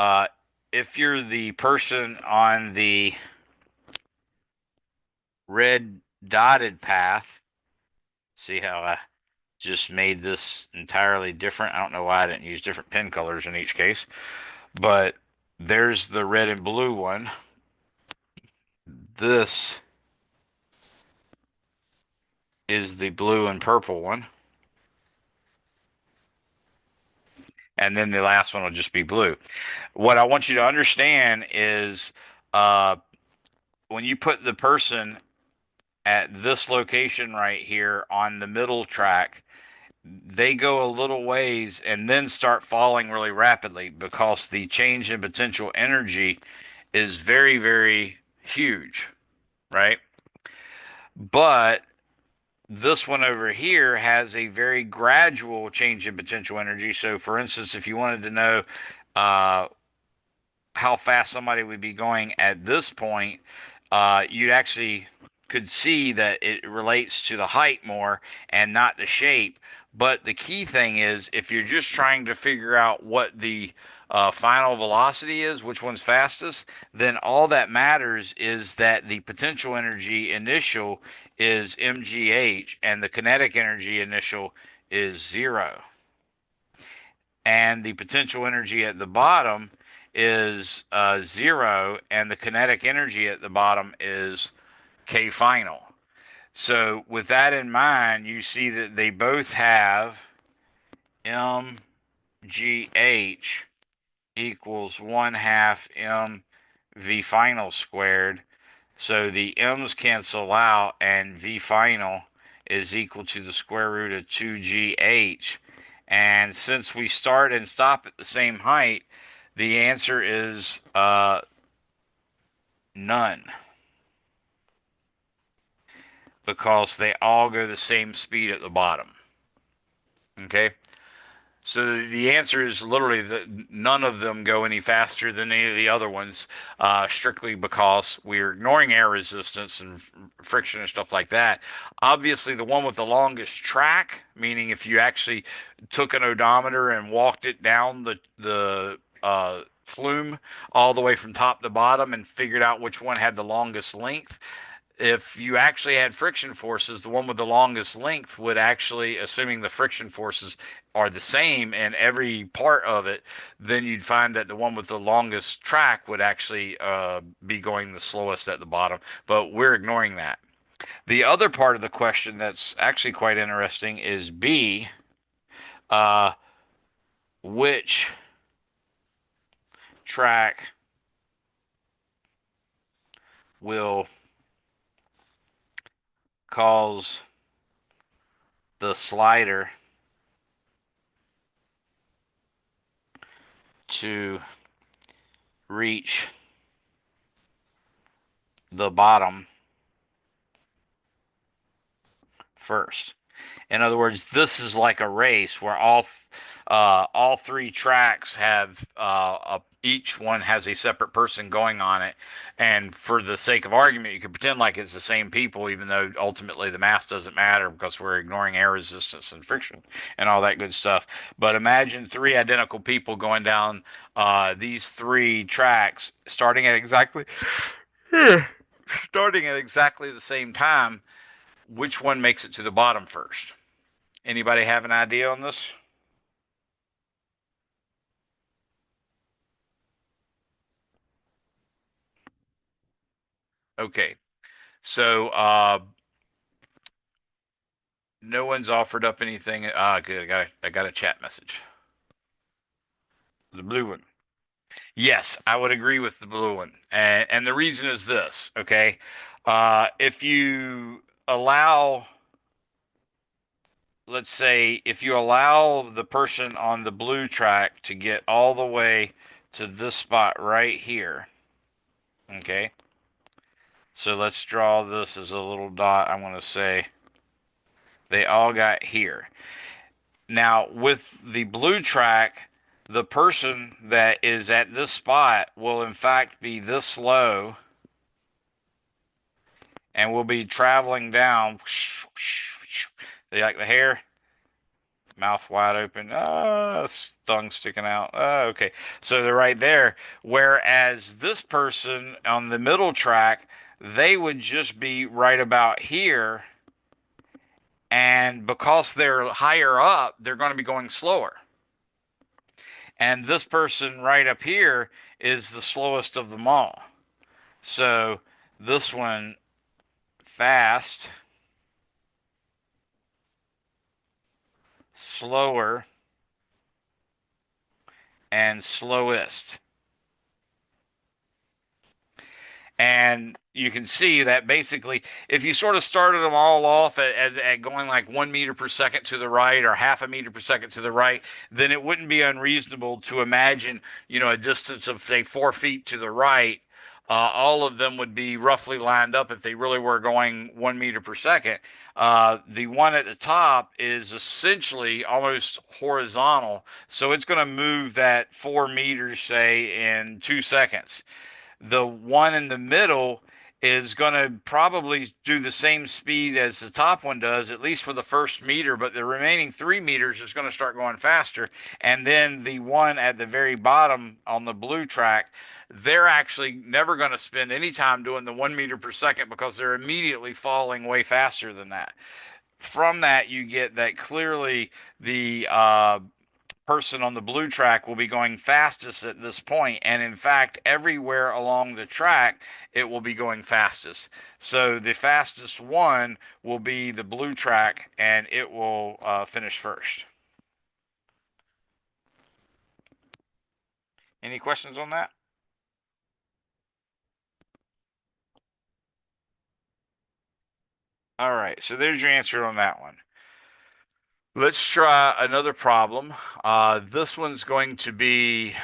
if you're the person on the red dotted path, see how I just made this entirely different? I don't know why I didn't use different pen colors in each case, but There's the red and blue one. This is the blue and purple one. And then the last one will just be blue. What I want you to understand is uh, when you put the person at this location right here on the middle track, they go a little ways and then start falling really rapidly because the change in potential energy is very, very huge, right? But this one over here has a very gradual change in potential energy. So, for instance, if you wanted to know uh, how fast somebody would be going at this point, you actually could see that it relates to the height more and not the shape. But the key thing is if you're just trying to figure out what the final velocity is, which one's fastest, then all that matters is that the potential energy initial is mgh and the kinetic energy initial is zero, and the potential energy at the bottom is zero, and the kinetic energy at the bottom is K final. So, with that in mind, you see that they both have mgh equals 1/2 mv final squared. So the m's cancel out, and v final is equal to the square root of 2gh. And since we start and stop at the same height, the answer is none, because they all go the same speed at the bottom. Okay? So the answer is literally that none of them go any faster than any of the other ones, strictly because we're ignoring air resistance and friction and stuff like that. Obviously, the one with the longest track, meaning if you actually took an odometer and walked it down the flume all the way from top to bottom and figured out which one had the longest length, if you actually had friction forces, the one with the longest length would actually, assuming the friction forces are the same in every part of it, then you'd find that the one with the longest track would actually be going the slowest at the bottom. But we're ignoring that. The other part of the question that's actually quite interesting is B, uh, which track will cause the slider to reach the bottom first. In other words, this is like a race where all three tracks have each one has a separate person going on it, and for the sake of argument, you could pretend like it's the same people, even though ultimately the mass doesn't matter because we're ignoring air resistance and friction and all that good stuff. But imagine three identical people going down these three tracks, starting at exactly the same time. Which one makes it to the bottom first? Anybody have an idea on this? Okay. So no one's offered up anything. Good. I got a chat message. The blue one. Yes, I would agree with the blue one. And the reason is this, okay? If you allow, let's say, if you allow the person on the blue track to get all the way to this spot right here, okay? So let's draw this as a little dot. I want to say they all got here. Now, with the blue track, the person that is at this spot will in fact be this low and will be traveling down. They like the hair, mouth wide open, tongue sticking out. Okay, so they're right there. Whereas this person on the middle track, they would just be right about here, and because they're higher up, they're going to be going slower. And this person right up here is the slowest of them all. So this one, fast, slower, and slowest. And you can see that basically, if you sort of started them all off at going like 1 meter per second to the right or half a meter per second to the right, then it wouldn't be unreasonable to imagine, a distance of, say, 4 feet to the right. All of them would be roughly lined up if they really were going 1 meter per second. The one at the top is essentially almost horizontal, so it's going to move that 4 meters, say, in 2 seconds. The one in the middle is going to probably do the same speed as the top one does, at least for the first meter, but the remaining 3 meters is going to start going faster. And then the one at the very bottom on the blue track, they're actually never going to spend any time doing the 1 meter per second because they're immediately falling way faster than that. From that, you get that clearly the person on the blue track will be going fastest at this point, and in fact everywhere along the track it will be going fastest. So the fastest one will be the blue track, and it will finish first. Any questions on that? All right, so there's your answer on that one. Let's try another problem. This one's going to be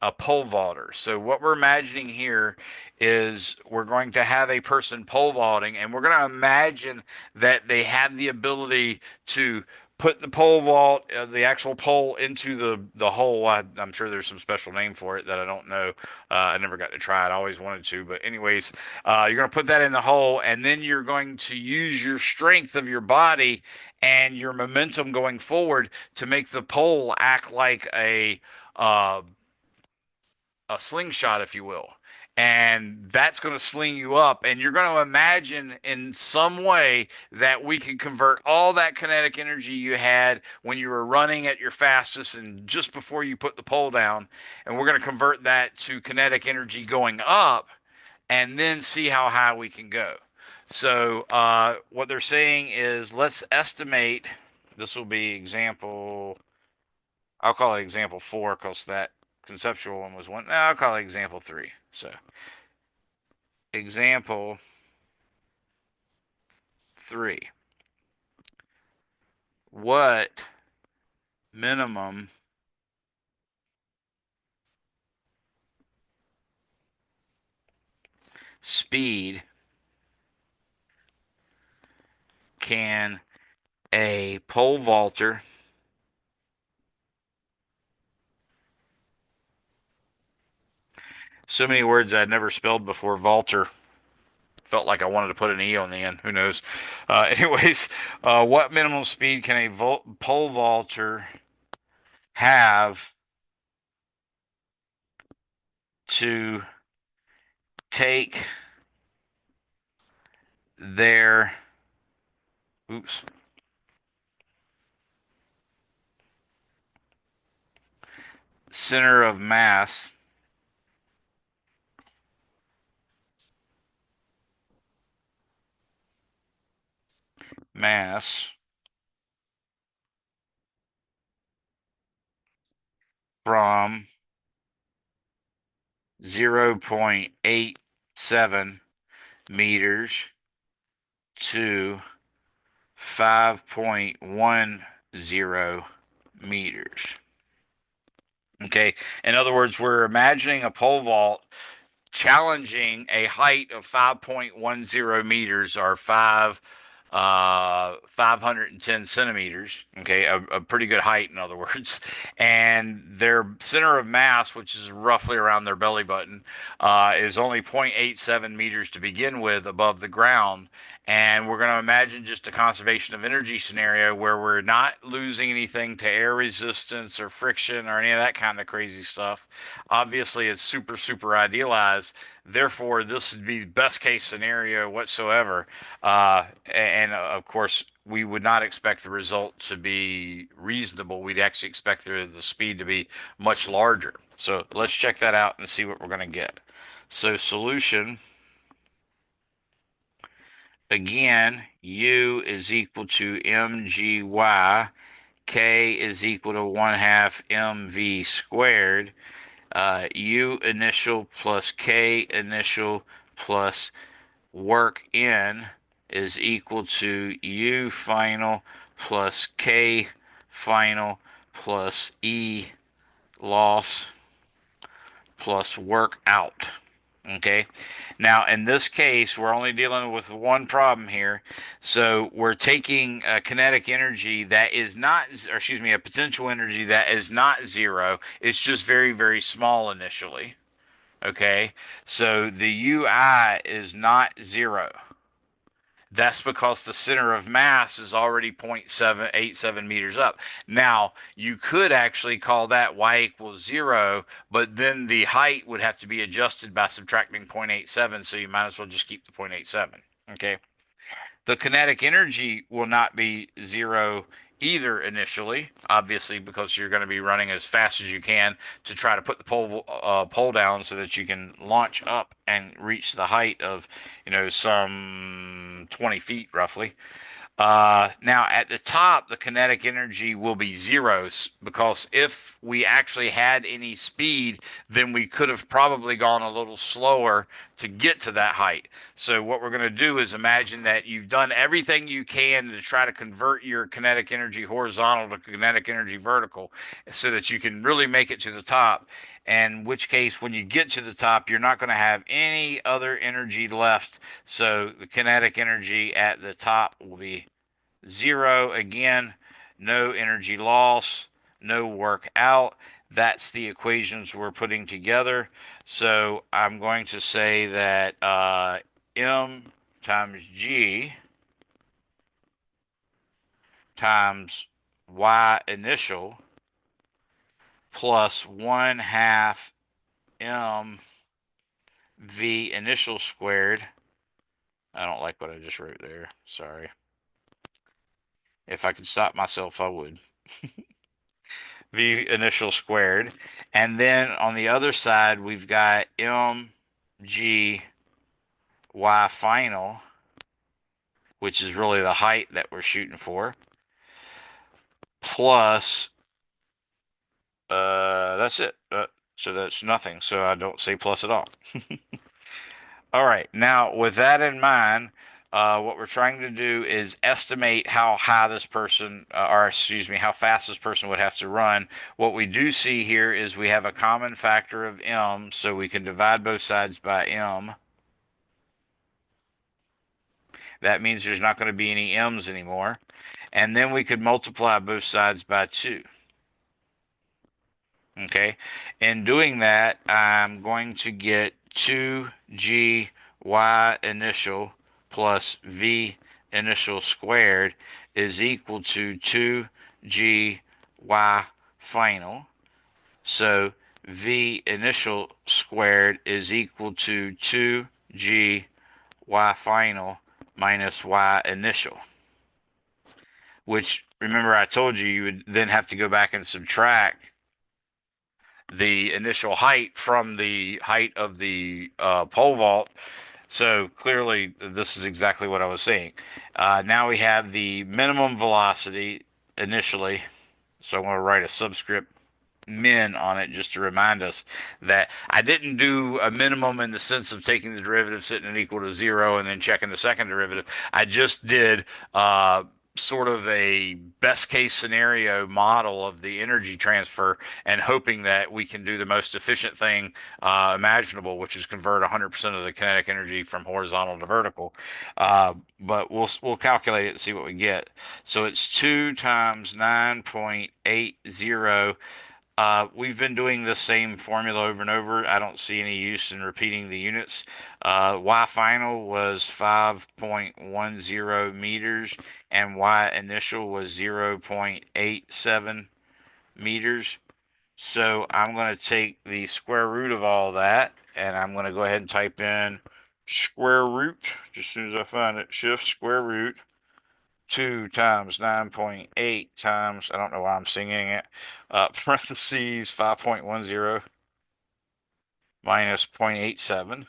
a pole vaulter. So what we're imagining here is we're going to have a person pole vaulting, and we're going to imagine that they have the ability to put the pole vault, the actual pole, into the hole. I'm sure there's some special name for it that I don't know. I never got to try it. I always wanted to, but anyways, you're going to put that in the hole, and then you're going to use your strength of your body and your momentum going forward to make the pole act like uh, a slingshot, if you will. And that's going to sling you up. And you're going to imagine in some way that we can convert all that kinetic energy you had when you were running at your fastest and just before you put the pole down. And we're going to convert that to kinetic energy going up and then see how high we can go. So, what they're saying is let's estimate. This will be example, I'll call it example 4 because that conceptual one was one. No, I'll call it example 3. So, example 3. What minimum speed can a pole vaulter, so many words I'd never spelled before, vaulter, felt like I wanted to put an E on the end. Who knows? Anyways, what minimum speed can a pole vaulter have to take their, oops, center of mass from 0.87 meters to 5.10 meters. Okay. In other words, we're imagining a pole vault challenging a height of 5.10 meters, or 510 centimeters. Okay, a pretty good height, in other words. And their center of mass, which is roughly around their belly button, is only 0.87 meters to begin with above the ground. And we're going to imagine just a conservation of energy scenario where we're not losing anything to air resistance or friction or any of that kind of crazy stuff. Obviously, it's super, super idealized. Therefore, this would be the best case scenario whatsoever. And of course, we would not expect the result to be reasonable. We'd actually expect the speed to be much larger. So let's check that out and see what we're going to get. So solution, again, U is equal to mgy, K is equal to 1 half mv squared. U initial plus K initial plus work in is equal to U final plus K final plus E loss plus work out. Okay. Now, in this case, we're only dealing with one problem here. So we're taking a kinetic energy that is not, or excuse me, a potential energy that is not zero. It's just very, very small initially. Okay. So the UI is not zero. That's because the center of mass is already 0.787 meters up. Now, you could actually call that y equals 0, but then the height would have to be adjusted by subtracting 0.87, so you might as well just keep the 0.87. Okay. The kinetic energy will not be 0 either initially, obviously, because you're going to be running as fast as you can to try to put the pole down so that you can launch up and reach the height of, some 20 feet roughly. Now, at the top, the kinetic energy will be zeros because if we actually had any speed, then we could have probably gone a little slower to get to that height. So, what we're going to do is imagine that you've done everything you can to try to convert your kinetic energy horizontal to kinetic energy vertical so that you can really make it to the top. In which case, when you get to the top, you're not going to have any other energy left. So the kinetic energy at the top will be 0 again, no energy loss, no work out. That's the equations we're putting together. So I'm going to say that M times G times Y initial plus 1 half M V initial squared. I don't like what I just wrote there. Sorry. If I could stop myself, I would. V initial squared. And then on the other side, we've got mg y final, which is really the height that we're shooting for, plus, that's it. So that's nothing. So I don't say plus at all. All right. Now, with that in mind, what we're trying to do is estimate how high this person, or excuse me, how fast this person would have to run. What we do see here is we have a common factor of m, so we can divide both sides by m. That means there's not going to be any m's anymore. And then we could multiply both sides by 2. Okay. In doing that, I'm going to get 2g y initial plus v initial squared is equal to 2g y final. So v initial squared is equal to 2g y final minus y initial, which remember I told you you would then have to go back and subtract the initial height from the height of the pole vault. So clearly, this is exactly what I was saying. Now we have the minimum velocity initially. So I'm going to write a subscript min on it just to remind us that I didn't do a minimum in the sense of taking the derivative, setting it equal to 0, and then checking the second derivative. I just did sort of a best case scenario model of the energy transfer and hoping that we can do the most efficient thing imaginable, which is convert 100% of the kinetic energy from horizontal to vertical. But we'll calculate it and see what we get. So it's 2 times 9.80. We've been doing the same formula over and over. I don't see any use in repeating the units. Y final was 5.10 meters and Y initial was 0.87 meters. So I'm going to take the square root of all that, and I'm going to go ahead and type in square root, just as soon as I find it, shift square root, 2 times 9.8 times, I don't know why I'm singing it, parentheses 5.10 minus 0.87,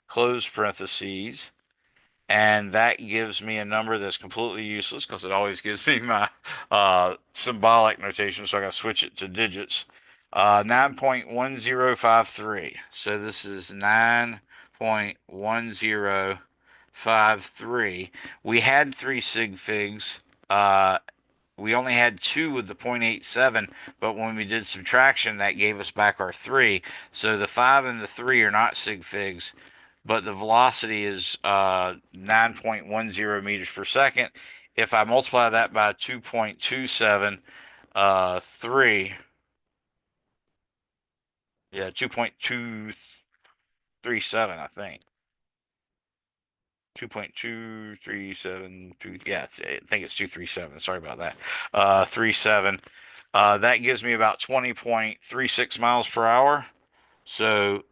close parentheses, and that gives me a number that's completely useless because it always gives me my symbolic notation, so I got to switch it to digits. 9.1053. So this is 9.1053. We had three sig figs. Uh, we only had two with the 0.87, but when we did subtraction, that gave us back our three. So the 5 and the 3 are not sig figs, but the velocity is 9.10 meters per second. If I multiply that by 2.27, 3, yeah, 2.237, I think. 2.2372, yeah, I think it's 237. Sorry about that. 37. That gives me about 20.36 miles per hour. So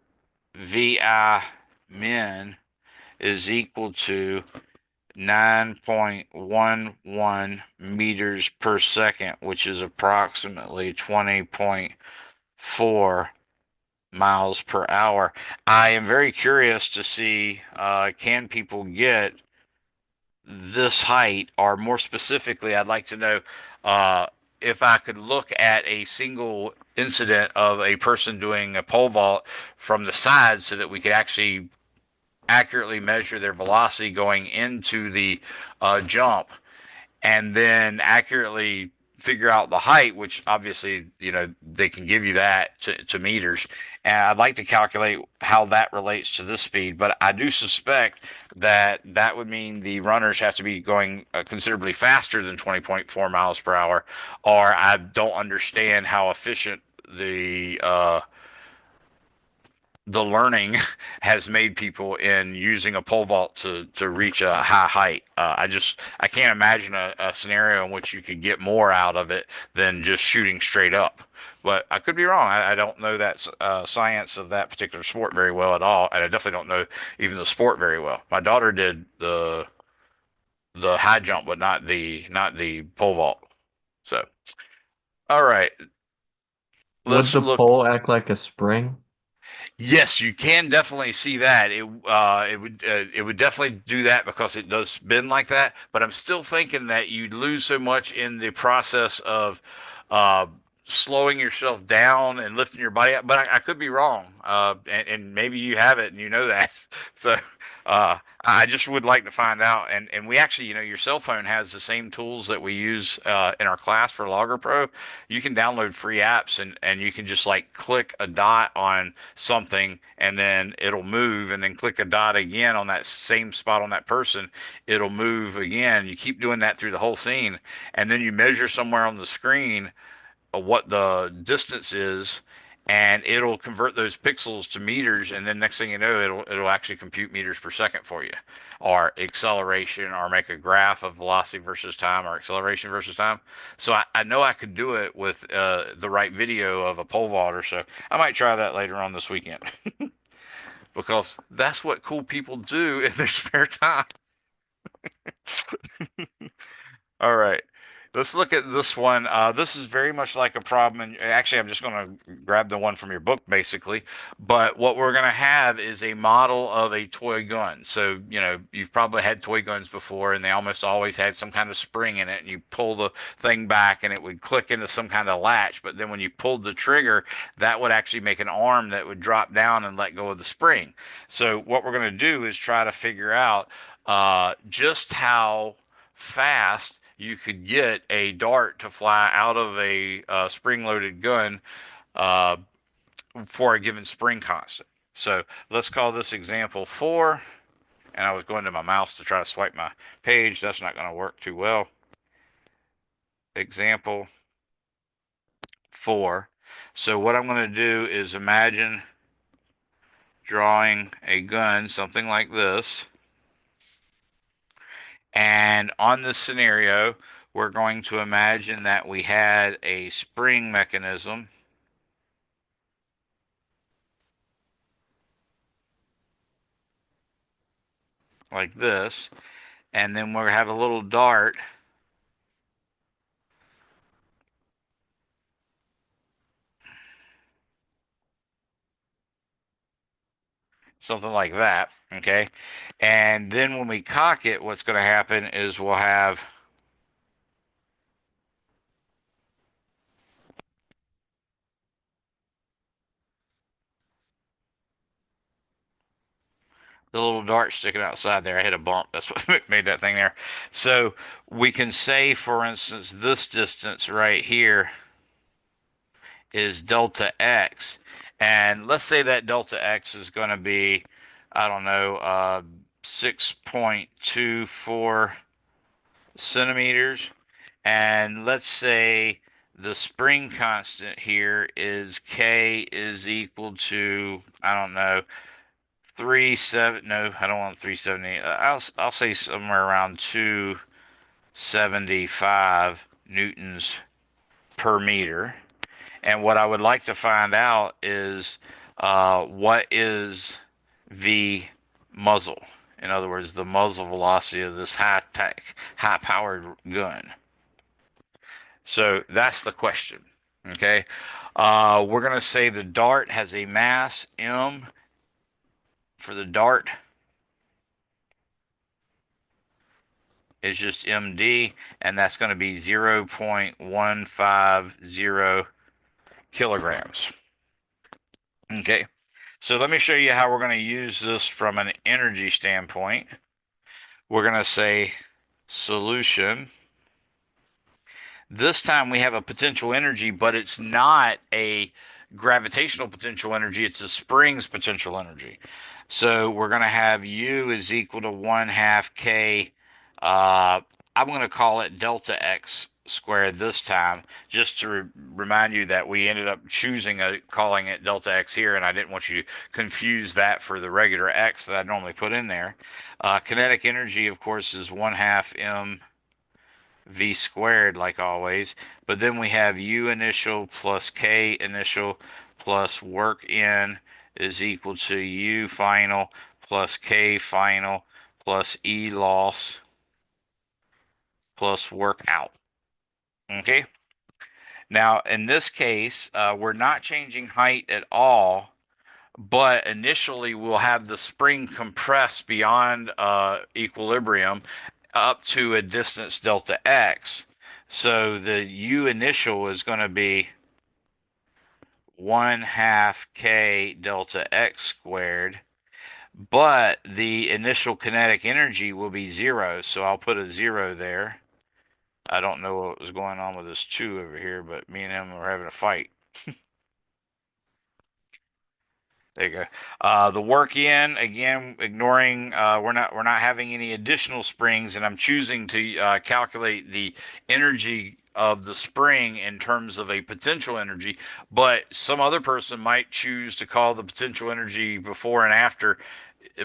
VI min is equal to 9.11 meters per second, which is approximately 20.4 miles per hour. I am very curious to see can people get this height, or more specifically, I'd like to know uh, if I could look at a single incident of a person doing a pole vault from the side so that we could actually accurately measure their velocity going into the jump and then accurately figure out the height, which obviously, they can give you that to meters. And I'd like to calculate how that relates to this speed, but I do suspect that that would mean the runners have to be going considerably faster than 20.4 miles per hour, or I don't understand how efficient the learning has made people in using a pole vault to reach a high height. I can't imagine a scenario in which you could get more out of it than just shooting straight up. But I could be wrong. I don't know that science of that particular sport very well at all, and I definitely don't know even the sport very well. My daughter did the high jump, but not the pole vault. So, all right, Would let's the look. pole act like a spring? Yes, you can definitely see that. It would definitely do that because it does spin like that. But I'm still thinking that you'd lose so much in the process of uh, slowing yourself down and lifting your body up. But I could be wrong, and maybe you have it and you know that. So I just would like to find out. And we actually, your cell phone has the same tools that we use in our class for Logger Pro. You can download free apps and you can just like click a dot on something and then it'll move, and then click a dot again on that same spot on that person, it'll move again. You keep doing that through the whole scene, and then you measure somewhere on the screen what the distance is, and it'll convert those pixels to meters, and then next thing you know, it'll actually compute meters per second for you, or acceleration, or make a graph of velocity versus time, or acceleration versus time. So I know I could do it with the right video of a pole vaulter, so I might try that later on this weekend because that's what cool people do in their spare time. All right. Let's look at this one. This is very much like a problem. And actually, I'm just going to grab the one from your book, basically. But what we're going to have is a model of a toy gun. So, you've probably had toy guns before, and they almost always had some kind of spring in it. And you pull the thing back, and it would click into some kind of latch. But then when you pulled the trigger, that would actually make an arm that would drop down and let go of the spring. So, what we're going to do is try to figure out just how fast you could get a dart to fly out of a spring-loaded gun uh, for a given spring constant. So let's call this example 4. And I was going to my mouse to try to swipe my page. That's not going to work too well. Example 4. So what I'm going to do is imagine drawing a gun, something like this. And on this scenario, we're going to imagine that we had a spring mechanism like this, and then we'll have a little dart, something like that, okay? And then when we cock it, what's going to happen is we'll have the little dart sticking outside there. I hit a bump. That's what made that thing there. So we can say, for instance, this distance right here is delta x. And let's say that delta x is going to be, I don't know, 6.24 centimeters. And let's say the spring constant here is K is equal to, I don't know, 370. No, I don't want 370. I'll say somewhere around 275 newtons per meter. And what I would like to find out is what is the muzzle. In other words, the muzzle velocity of this high-tech, high-powered gun. So that's the question. Okay. We're going to say the dart has a mass m for the dart is just md, and that's going to be 0.150 kilograms. Okay. So let me show you how we're going to use this from an energy standpoint. We're going to say solution. This time we have a potential energy, but it's not a gravitational potential energy, it's a spring's potential energy. So we're going to have U is equal to 1 half K. I'm going to call it delta X squared this time, just to remind you that we ended up choosing calling it delta X here, and I didn't want you to confuse that for the regular X that I normally put in there. Kinetic energy, of course, is 1 half M v squared like always, but then we have U initial plus K initial plus work in is equal to U final plus K final plus E loss plus work out. Okay. Now, in this case, we're not changing height at all, but initially we'll have the spring compress beyond equilibrium up to a distance delta x. So the U initial is going to be 1 half K delta x squared, but the initial kinetic energy will be zero. So I'll put a zero there. I don't know what was going on with this 2 over here, but me and him were having a fight. There you go. The work in again, ignoring we're not having any additional springs, and I'm choosing to calculate the energy of the spring in terms of a potential energy. But some other person might choose to call the potential energy before and after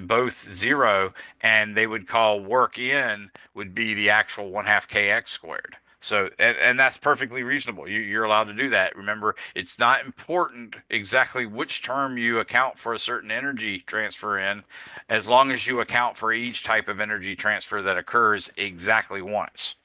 both zero, and they would call work in would be the actual 1 half kx squared. So, and that's perfectly reasonable. You're allowed to do that. Remember, it's not important exactly which term you account for a certain energy transfer in, as long as you account for each type of energy transfer that occurs exactly once.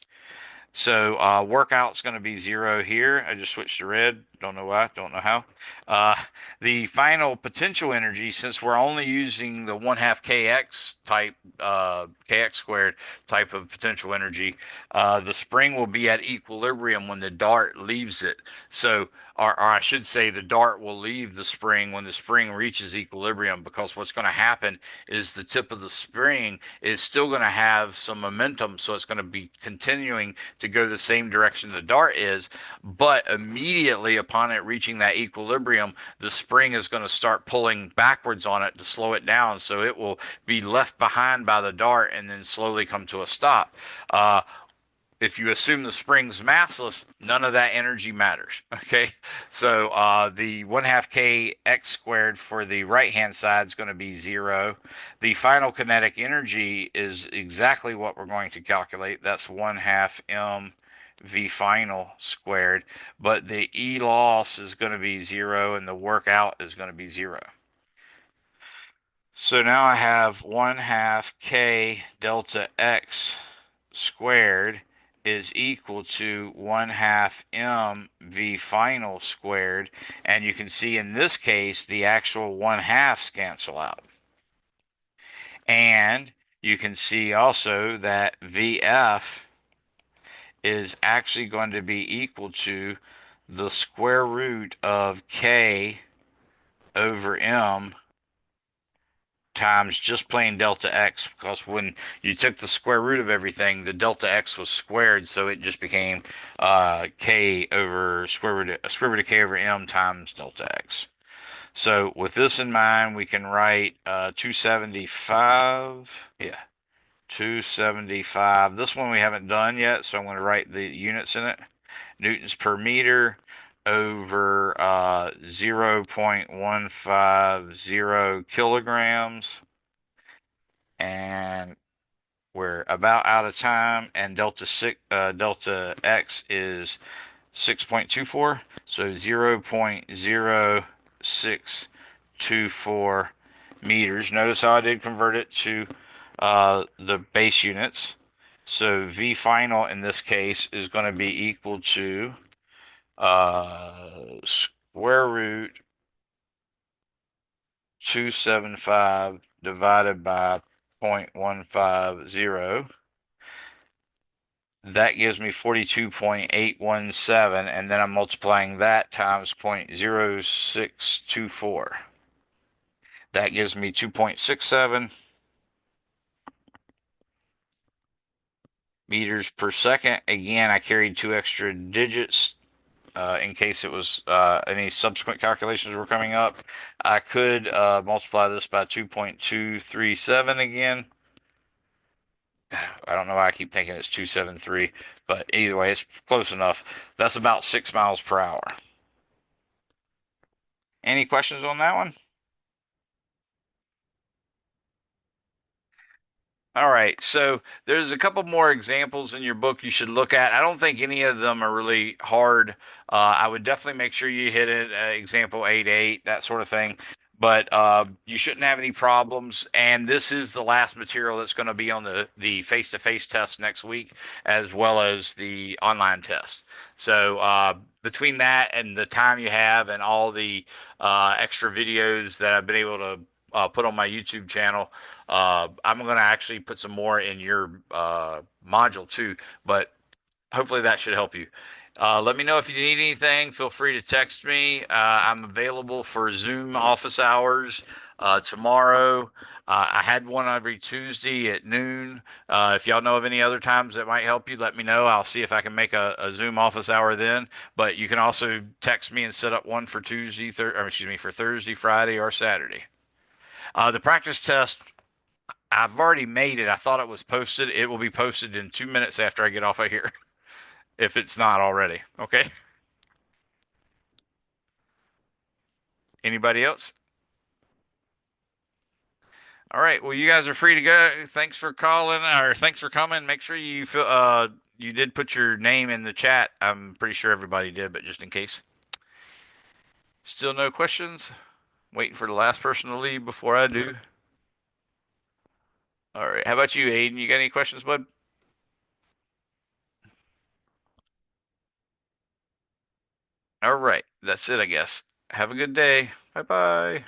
So workout's going to be zero here. I just switched to red. Don't know why. Don't know how. Uh, the final potential energy, since we're only using the 1 half kx type, kx squared type of potential energy, the spring will be at equilibrium when the dart leaves it. So, or I should say, the dart will leave the spring when the spring reaches equilibrium, because what's going to happen is the tip of the spring is still going to have some momentum, so it's going to be continuing to go the same direction the dart is, but immediately upon it reaching that equilibrium, the spring is going to start pulling backwards on it to slow it down, so it will be left behind by the dart and then slowly come to a stop. If you assume the spring's massless, none of that energy matters. Okay, so the 1 half k x squared for the right hand side is going to be zero. The final kinetic energy is exactly what we're going to calculate. That's 1 half m V final squared, but the E loss is going to be 0 and the workout is going to be 0. So now I have 1 half K delta X squared is equal to 1 half M V final squared. And you can see in this case, the actual 1 halves cancel out. And you can see also that VF is actually going to be equal to the square root of K over M times just plain delta x, because when you took the square root of everything, the delta x was squared, so it just became k over square root of k over m times delta x. So with this in mind, we can write 275. Yeah, 275. This one we haven't done yet, so I'm going to write the units in it. Newtons per meter over 0.150 kilograms. And we're about out of time, and delta x is 6.24, so 0.0624 meters. Notice how I did convert it to the base units. So V final in this case is going to be equal to square root 275 divided by 0.150. That gives me 42.817, and then I'm multiplying that times 0.0624. That gives me 2.67 meters per second. Again, I carried two extra digits in case it was any subsequent calculations were coming up. I could multiply this by 2.237 again. I don't know why I keep thinking it's 273, but either way, it's close enough. That's about 6 miles per hour. Any questions on that one? All right, so there's a couple more examples in your book you should look at. I don't think any of them are really hard. I would definitely make sure you hit it, example 8-8, that sort of thing. But you shouldn't have any problems. And this is the last material that's going to be on the face-to-face test next week, as well as the online test. So between that and the time you have and all the extra videos that I've been able to put on my YouTube channel, I'm going to actually put some more in your module too, but hopefully that should help you. Let me know if you need anything. Feel free to text me. I'm available for Zoom office hours tomorrow. I had one every Tuesday at noon. If y'all know of any other times that might help you, let me know. I'll see if I can make a Zoom office hour then. But you can also text me and set up one for for Thursday, Friday, or Saturday. The practice test, I've already made it. I thought it was posted. It will be posted in 2 minutes after I get off of here, if it's not already. Okay. Anybody else? All right. Well, you guys are free to go. Thanks for calling, or thanks for coming. Make sure you did put your name in the chat. I'm pretty sure everybody did, but just in case. Still no questions? Waiting for the last person to leave before I do. All right. How about you, Aiden? You got any questions, bud? All right. That's it, I guess. Have a good day. Bye bye.